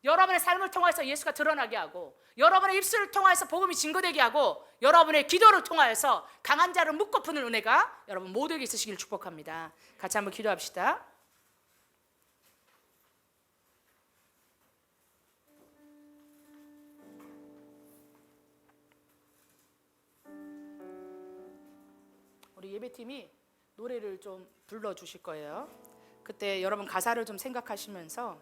여러분의 삶을 통해서 예수가 드러나게 하고, 여러분의 입술을 통해서 복음이 증거되게 하고, 여러분의 기도를 통하여서 강한 자를 묶어 푸는 은혜가 여러분 모두에게 있으시길 축복합니다. 같이 한번 기도합시다. 우리 예배팀이 노래를 좀 불러주실 거예요. 그때 여러분 가사를 좀 생각하시면서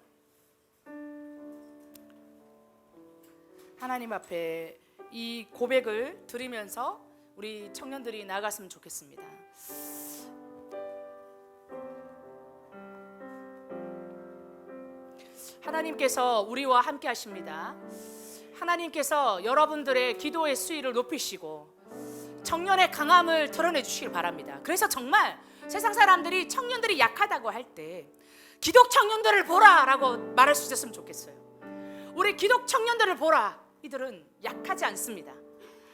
하나님 앞에 이 고백을 드리면서 우리 청년들이 나아갔으면 좋겠습니다. 하나님께서 우리와 함께 하십니다. 하나님께서 여러분들의 기도의 수위를 높이시고 청년의 강함을 드러내 주시길 바랍니다. 그래서 정말 세상 사람들이 청년들이 약하다고 할 때 기독 청년들을 보라 라고 말할 수 있었으면 좋겠어요. 우리 기독 청년들을 보라. 이들은 약하지 않습니다.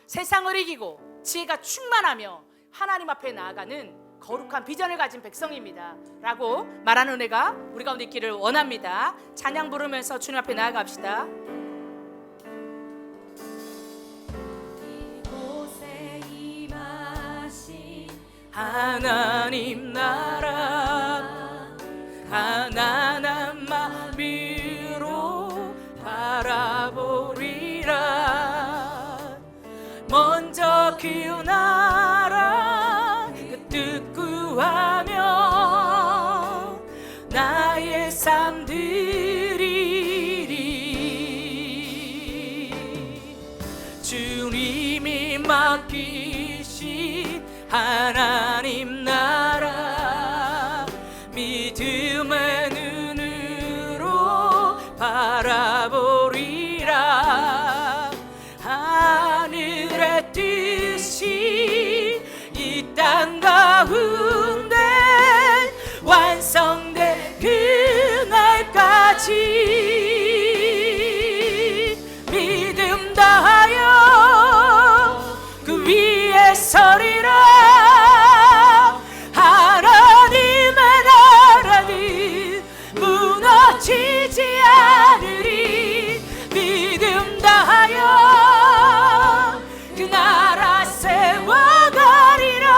세상을 이기고 지혜가 충만하며 하나님 앞에 나아가는 거룩한 비전을 가진 백성입니다 라고 말하는 은혜가 우리 가운데 있기를 원합니다. 찬양 부르면서 주님 앞에 나아갑시다. 하나님 나라 가난한 마음으로 바라보리라. 먼저 그 나라 그 뜻 구하며 나의 삶 드리리. 주님이 맡기신 하나님 나라 믿음의 눈으로 바라보리라. 하늘의 뜻이 이 땅 가운데 완성될 그날까지 믿음 다하여 그 위에 서리라. 하나님의 나라는 무너지지 않으리. 믿음 다하여 그 나라 세워가리라.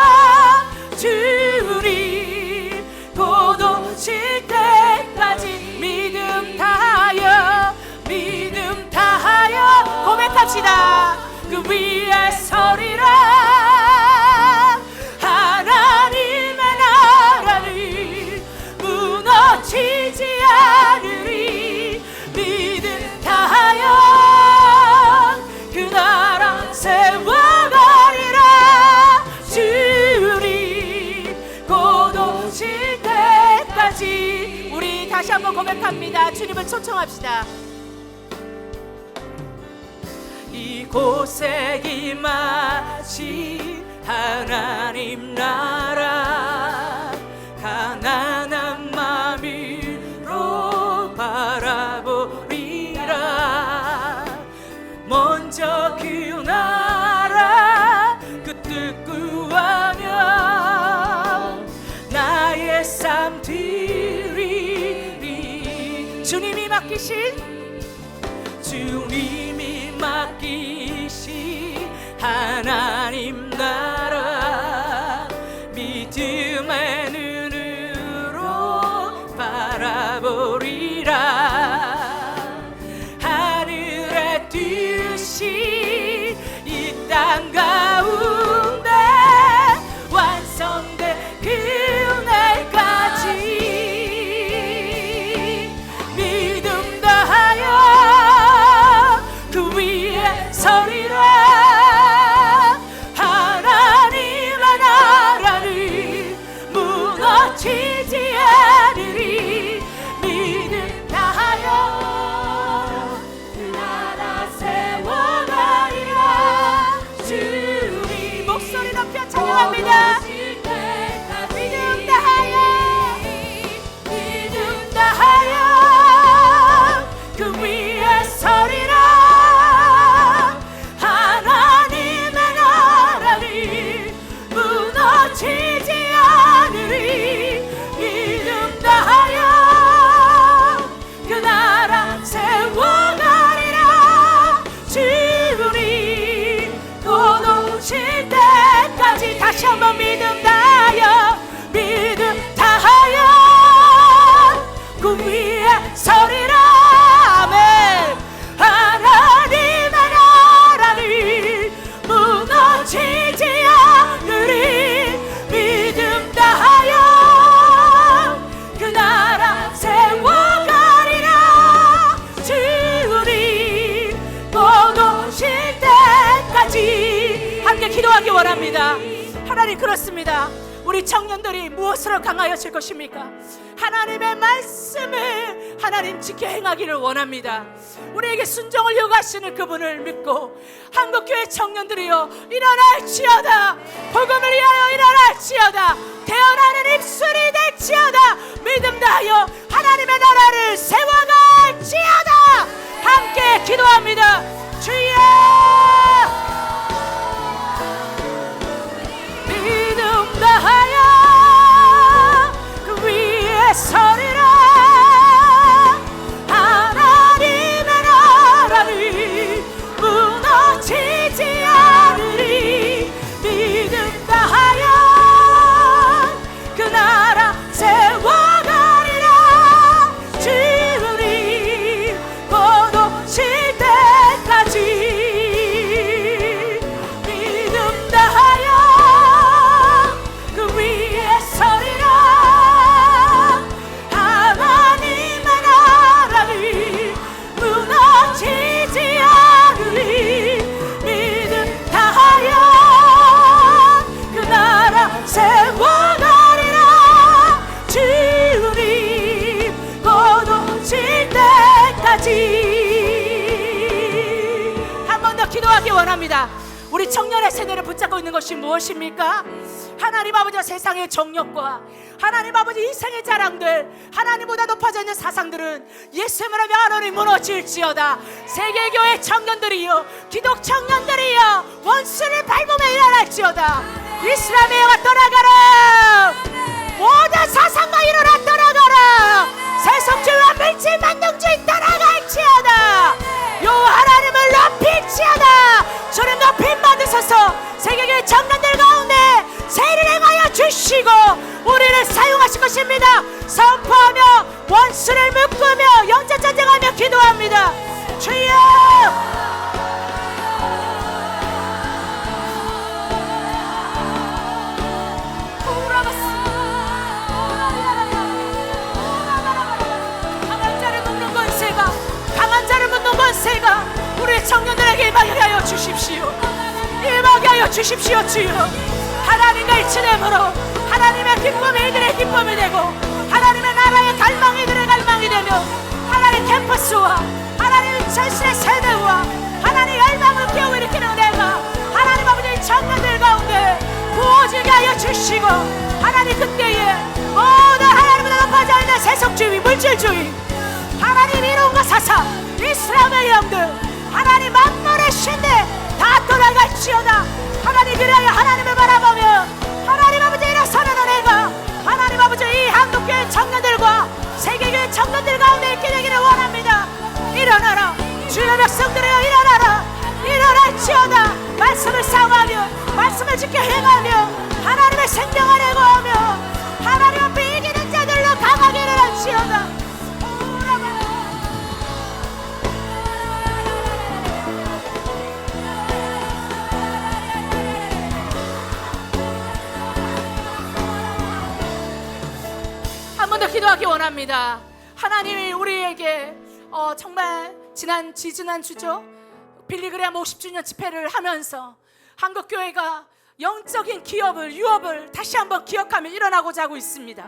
주님 도도 칠 때까지 믿음 다하여 믿음 다하여 고백합시다. 그 위에 서리라. 하나님의 나라는 무너지지 않으리. 믿음 다하여 그 나라 세워가리라. 주님 고도질 때까지. 우리 다시 한번 고백합니다. 주님을 초청합시다. 이곳에 임하신 하나님 나라 가난한 마음으로 바라보리라. 먼저 그 나라 그 뜻 구하며 나의 삶 드리리. 주님이 맡기신 하나님 나라 믿음의 눈으로 바라보리라. 하늘의 뜻이 이 땅 가운데 그렇습니다. 우리 청년들이 무엇으로 강하여질 것입니까? 하나님의 말씀을 하나님 지켜 행하기를 원합니다. 우리에게 순종을 요구하시는 그분을 믿고 한국교회 청년들이여 일어날지어다. 복음을 위하여 일어날지어다. 태어나는 입술이 될지어다. 믿음 다하여 하나님의 나라를 세워갈지어다. 함께 기도합니다. 주여, 믿음 다하여 그 위에 서리라. 하나님의 나라를 무너지지 않으리. 믿음 다하여 그 나라 세워가리라. 주님 곧 오실 때까지 믿음 다하여 그 위에 서리라. 하나님의 나라를 무너지지 않으리. 믿음 다하여 그 나라 세워가리라. 주님 곧 오실 때까지. 한 번 더 기도하기 원합니다. 우리 청년의 세대를 붙잡고 있는 것이 무엇입니까? 하나님 아버지, 세상의 정욕과 하나님 아버지 이생의 자랑들, 하나님보다 높아져 있는 사상들은 예수님으로 면허이 무너질지어다. 세계교회 청년들이여, 기독 청년들이여, 원수를 밟으며 일어날지어다. 이스라엘의 영아 떠나가라. 모든 사상과 일어나 떠나가라. 세속주의와 물질 만능주의 떠나갈지어다. 요 하나님을 높일지어다. 주님 높임 받으소서. 세계교회 청년들 가운데 세를 행하여 주시고 우리를 사용하실 것입니다. 선포하며 원수를 묶으며 영전전쟁하며 기도합니다. 주여, 강한 자를 묻는 권세가 우리 청년들에게 임하게 하여 주십시오. 임하게 하여 주십시오. 주여, 하나님과 일치됨으로 하나님의 기쁨이 이들의 기쁨이 되고 하나님의 나라의 갈망이 이들의 갈망이 되며 하나님 캠퍼스와 하나님 자신의 세대와 하나님 열망을 깨어일으키는 은혜가 하나님 아버지 청년들 가운데 부어지게 하여 주시고 하나님 그때에 모든 하나님보다 높아져 있는 세속주의, 물질주의, 하나님 이론과 사상, 이스라엘의 영들, 하나님 만물의 신들 다 돌아갈지어다. 하나님 그래야 하나님을 바라보며 하나님 아버지 일어서는 은혜가 하나님 아버지 이 한국교회 청년들과 세계교회 청년들 가운데 있게 되기를 원합니다. 일어나라. 주의 백성들이여 일어나라. 일어날지어다. 말씀을 사모하며 말씀을 지켜 행하며 하나님의 생명 안에 거하며 하나님 앞에 이기는 자들로 강하게 일어날지어다. 한 번 더 기도하기 원합니다. 하나님이 우리에게 정말 지지난 주죠, 빌리그레암 50주년 집회를 하면서 한국교회가 영적인 기업을, 유업을 다시 한번 기억하며 일어나고자 하고 있습니다.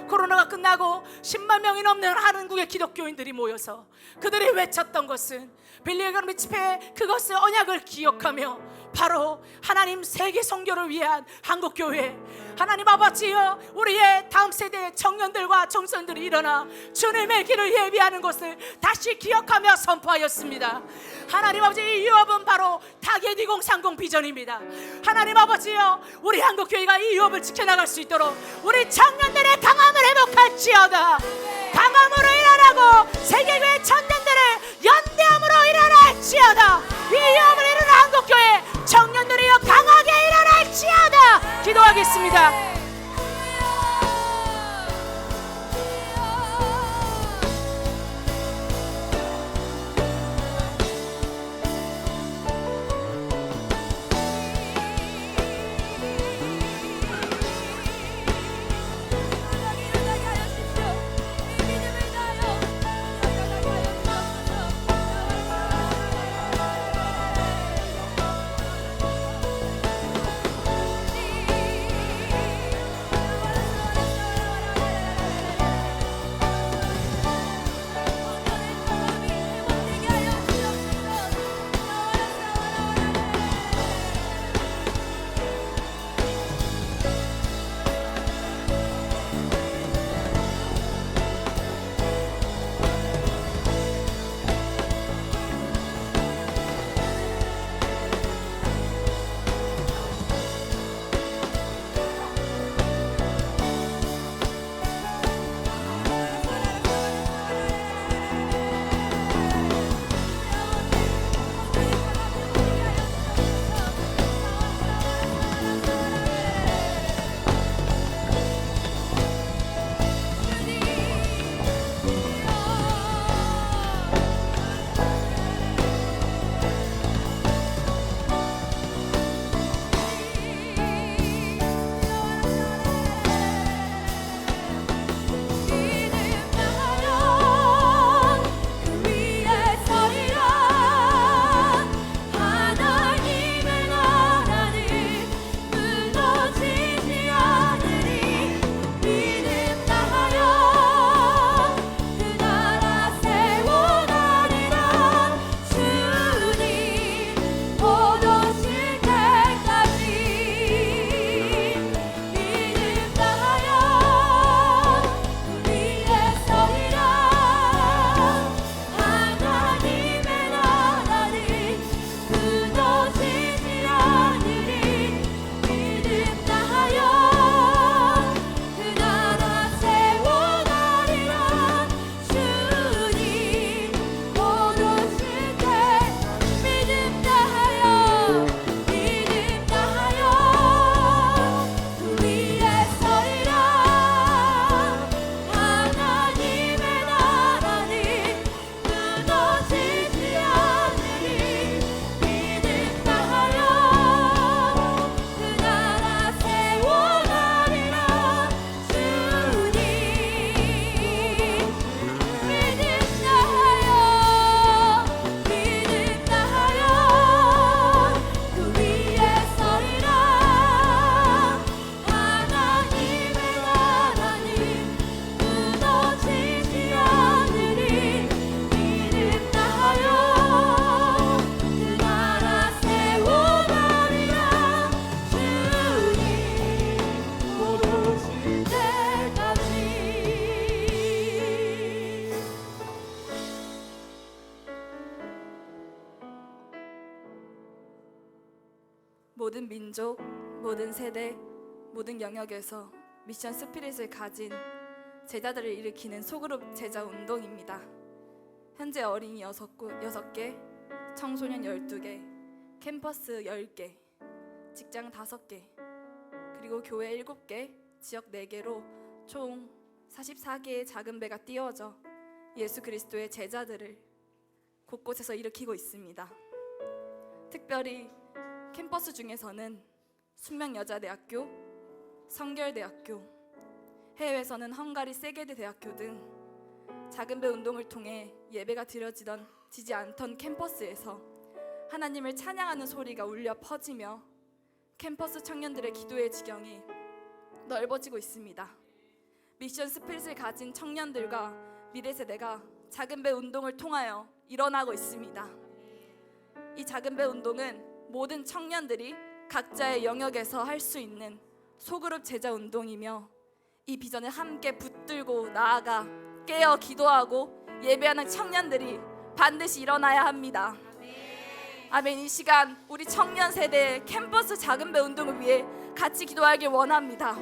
코로나가 끝나고 10만 명이 넘는 한국의 기독교인들이 모여서 그들이 외쳤던 것은 빌리그레암 집회, 그것을 언약을 기억하며 바로 하나님 세계 선교를 위한 한국교회, 하나님 아버지여 우리의 다음 세대의 청년들과 청소년들이 일어나 주님의 길을 예비하는 것을 다시 기억하며 선포하였습니다. 하나님 아버지, 이 유업은 바로 타겟 2030 비전입니다. 하나님 아버지여 우리 한국교회가 이 유업을 지켜나갈 수 있도록 우리 청년들의 강함을 회복할지어다. 강함으로 일어나고 세계교회 청년들의 연대함으로 일어날지어다. 이 유업을 이루는 한국교회 청년들이여 강하게 일어날지어다. 기도하겠습니다. 모든 민족, 모든 세대, 모든 영역에서 미션 스피릿을 가진 제자들을 일으키는 소그룹 제자 운동입니다. 현재 어린이 6개, 청소년 12개, 캠퍼스 10개, 직장 5개, 그리고 교회 7개, 지역 4개로 총 44개의 작은 배가 띄워져 예수 그리스도의 제자들을 곳곳에서 일으키고 있습니다. 특별히 캠퍼스 중에서는 숙명여자대학교, 성결대학교, 해외에서는 헝가리 세게드 대학교 등 작은 배 운동을 통해 예배가 드려지지 않던 캠퍼스에서 하나님을 찬양하는 소리가 울려 퍼지며 캠퍼스 청년들의 기도의 지경이 넓어지고 있습니다. 미션 스피릿을 가진 청년들과 미래 세대가 작은 배 운동을 통하여 일어나고 있습니다. 이 작은 배 운동은 모든 청년들이 각자의 영역에서 할 수 있는 소그룹 제자 운동이며 이 비전을 함께 붙들고 나아가 깨어 기도하고 예배하는 청년들이 반드시 일어나야 합니다. 아멘. 이 시간 우리 청년 세대의 캠퍼스 작은 배 운동을 위해 같이 기도하길 원합니다.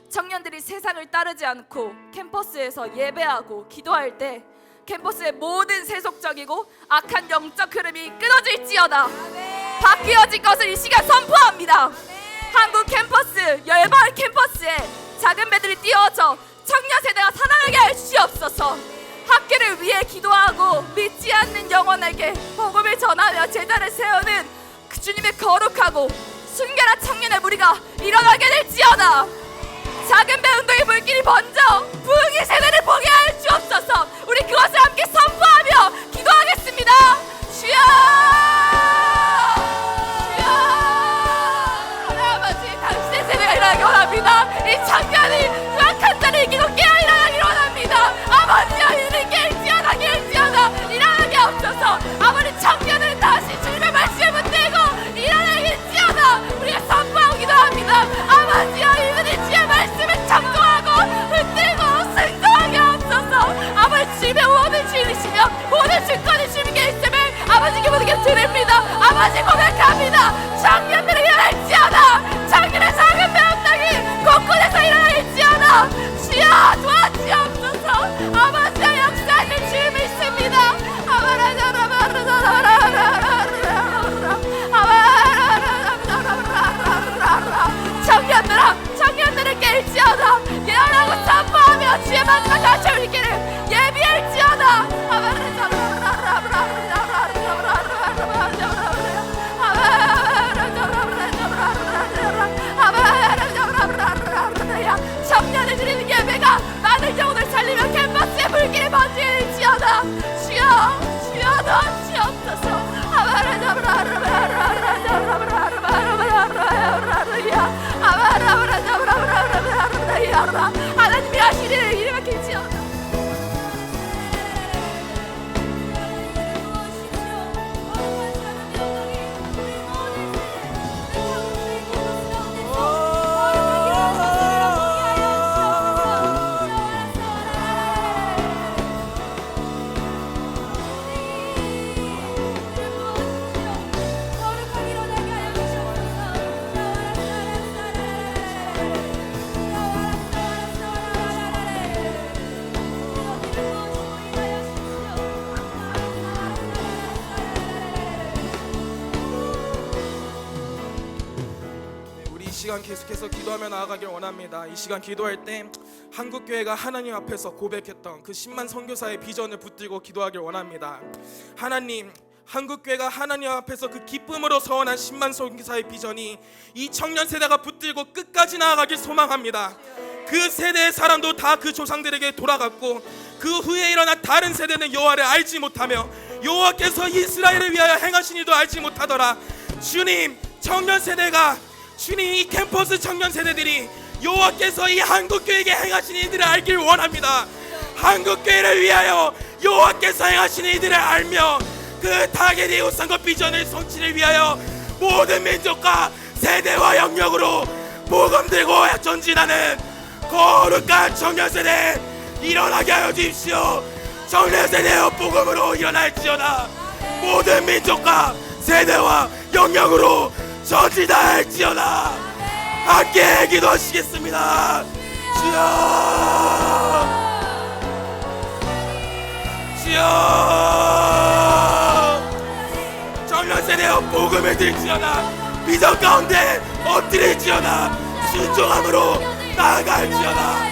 청년들이 세상을 따르지 않고 캠퍼스에서 예배하고 기도할 때 캠퍼스의 모든 세속적이고 악한 영적 흐름이 끊어질지어다. 바뀌어질 것을 이 시간 선포합니다. 한국 캠퍼스, 열방 캠퍼스에 작은 배들이 띄워져 청년 세대가 살아나게 할 주옵소서. 학교를 위해 기도하고 믿지 않는 영혼에게 복음을 전하며 제자를 세우는 그 주님의 거룩하고 순결한 청년의 무리가 일어나게 될지어다. 작은 배 운동의 불길이 번져 부흥의 세대를 보게 할 주옵소서. 우리 그것을 함께 선포하며 기도하겠습니다. 주여, 주여, 하나님 당신의 세대가 일어나기 원합니다. 이 청년이 수확한 자를 이기고 깨어 일어나기 원합니다. 아버지여, 이들이 깨일지어다, 깨일지어다. 일어나게 없어서 아버지 청년은 다시 주님의 말씀을 붙들고 일어나겠지어다. 우리가 선포하고 기도합니다. 아버지여, 이들이 주의 말씀을 청동하고 붙들고 승동하게 없어서 아버지 주님의 모든 주인이시며 모든 주권이 주님께 있음을 아버지께 모든 게 드립니다. 아버지 고백합니다. 청년들이 일어날지어다. 청년의 작은 배 운동이 곳곳에서 일어날지어다. 주여 도와주옵소서. 아버지의 역사하실 주님 있습니다. 청년들을 깰지어다. 일어나고 선포하며 주의 마지막 다시 올기를 예비할지어다. 청년을 드리는 예배가 많은 영혼을 살리며 캠퍼스의 불길이 번질지어다. 주여, 주여 도와주옵소서. 하나님이 하시는 이름을 길지어다. 이 시간 계속해서 기도하며 나아가길 원합니다. 이 시간 기도할 때 한국교회가 하나님 앞에서 고백했던 그 10만 선교사의 비전을 붙들고 기도하길 원합니다. 하나님, 한국교회가 하나님 앞에서 그 기쁨으로 서원한 10만 선교사의 비전이 이 청년 세대가 붙들고 끝까지 나아가길 소망합니다. 그 세대의 사람도 다 그 조상들에게 돌아갔고 그 후에 일어난 다른 세대는 여호와를 알지 못하며 여호와께서 이스라엘을 위하여 행하신 일도 알지 못하더라. 주님, 청년 세대가, 주님, 이 캠퍼스 청년 세대들이 여호와께서 이 한국교회에게 행하신 일들을 알길 원합니다. 한국교회를 위하여 여호와께서 행하신 일들을 알며 그 타겟 이후 선거 비전의 성취를 위하여 모든 민족과 세대와 영역으로 복음 들고 전진하는 거룩한 청년 세대 일어나게 하여 주십시오. 청년 세대여 복음으로 일어날지어다. 모든 민족과 세대와 영역으로 저지다할지어다. 함께 기도하시겠습니다. 주여, 주여. 청년 세대여 복음을 들지어다. 비전 가운데 엎드릴지어다. 순종함으로 나아갈지어다.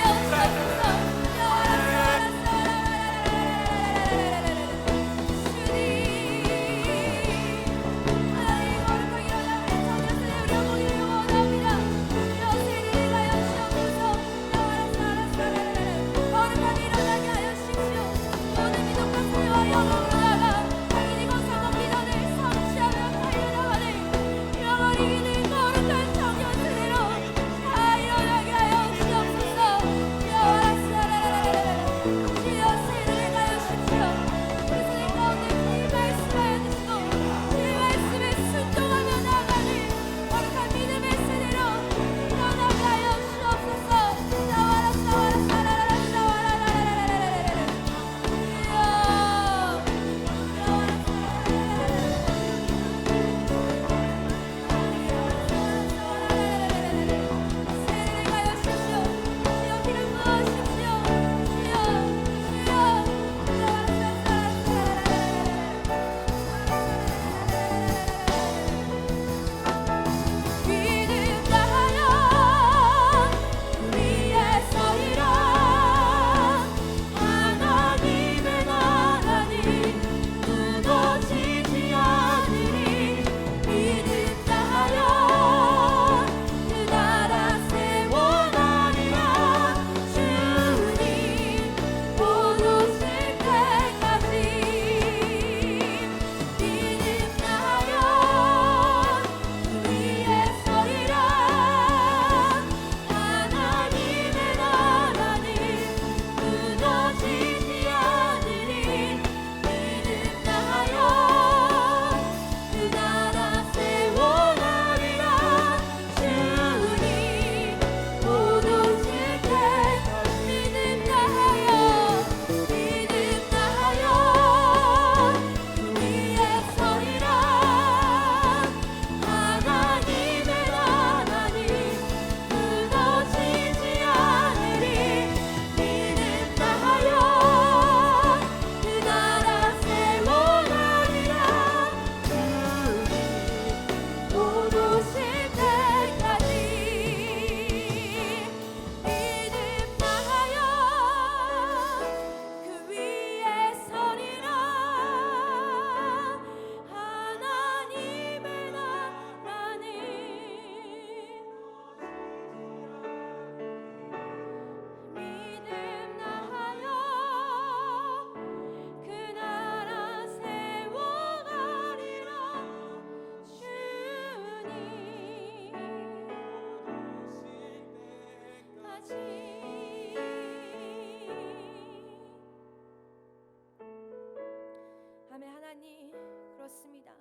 하나님, 그렇습니다.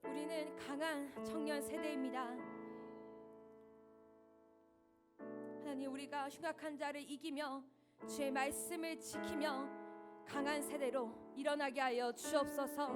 우리는 강한 청년 세대입니다. 하나님, 우리가 흉악한 자를 이기며 주의 말씀을 지키며 강한 세대로 일어나게 하여 주옵소서.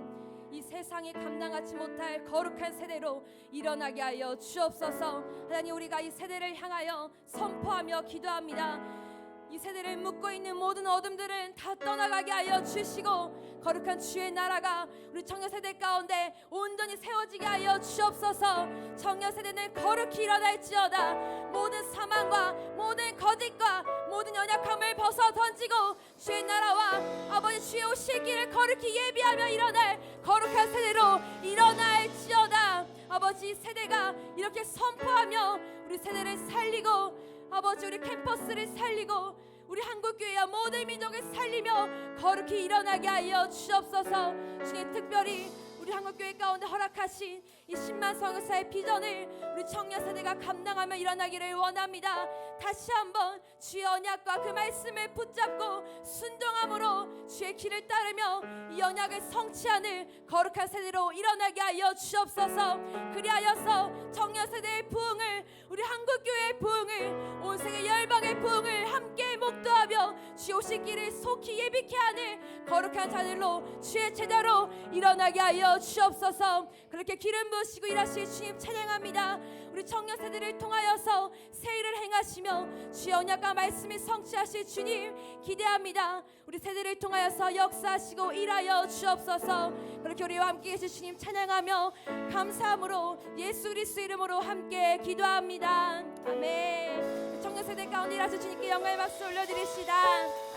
이 세상이 감당하지 못할 거룩한 세대로 일어나게 하여 주옵소서. 하나님, 우리가 이 세대를 향하여 선포하며 기도합니다. 이 세대를 묶고 있는 모든 어둠들은 다 떠나가게 하여 주시고 거룩한 주의 나라가 우리 청년 세대 가운데 온전히 세워지게 하여 주옵소서. 청년 세대는 거룩히 일어날지어다. 모든 사망과 모든 거짓과 모든 연약함을 벗어 던지고 주의 나라와 아버지 주의 오실 길을 거룩히 예비하며 일어날 거룩한 세대로 일어날지어다. 아버지, 세대가 이렇게 선포하며 우리 세대를 살리고 아버지, 우리 캠퍼스를 살리고 우리 한국교회와 모든 민족을 살리며 거룩히 일어나게 하여 주옵소서. 주님, 특별히 우리 한국교회 가운데 허락하신 이 10만 선교사의 비전을 우리 청년 세대가 감당하며 일어나기를 원합니다. 다시 한번 주의 언약과 그 말씀을 붙잡고 순종함으로 주의 길을 따르며 이 언약을 성취하는 거룩한 세대로 일어나게 하여 주옵소서. 그리하여서 청년 세대의 부흥을, 우리 한국교회의 부흥을, 온 세계 열방의 부흥을 함께 목도하며 주의 오실 길을 속히 예비케 하는 거룩한 자들로 주의 제자로 일어나게 하여 주옵소서. 그렇게 기름 부으시고 일하실 주님 찬양합니다. 우리 청년 세대를 통하여서 새 일을 행하시며 주의 언약과 말씀을 성취하실 주님 기대합니다. 우리 세대를 통하여서 역사하시고 일하여 주옵소서. 그렇게 우리와 함께 계신 주님 찬양하며 감사함으로 예수 그리스도 이름으로 함께 기도합니다. 아멘. 청년 세대 가운데 일하실 주님께 영광의 박수 올려드립시다.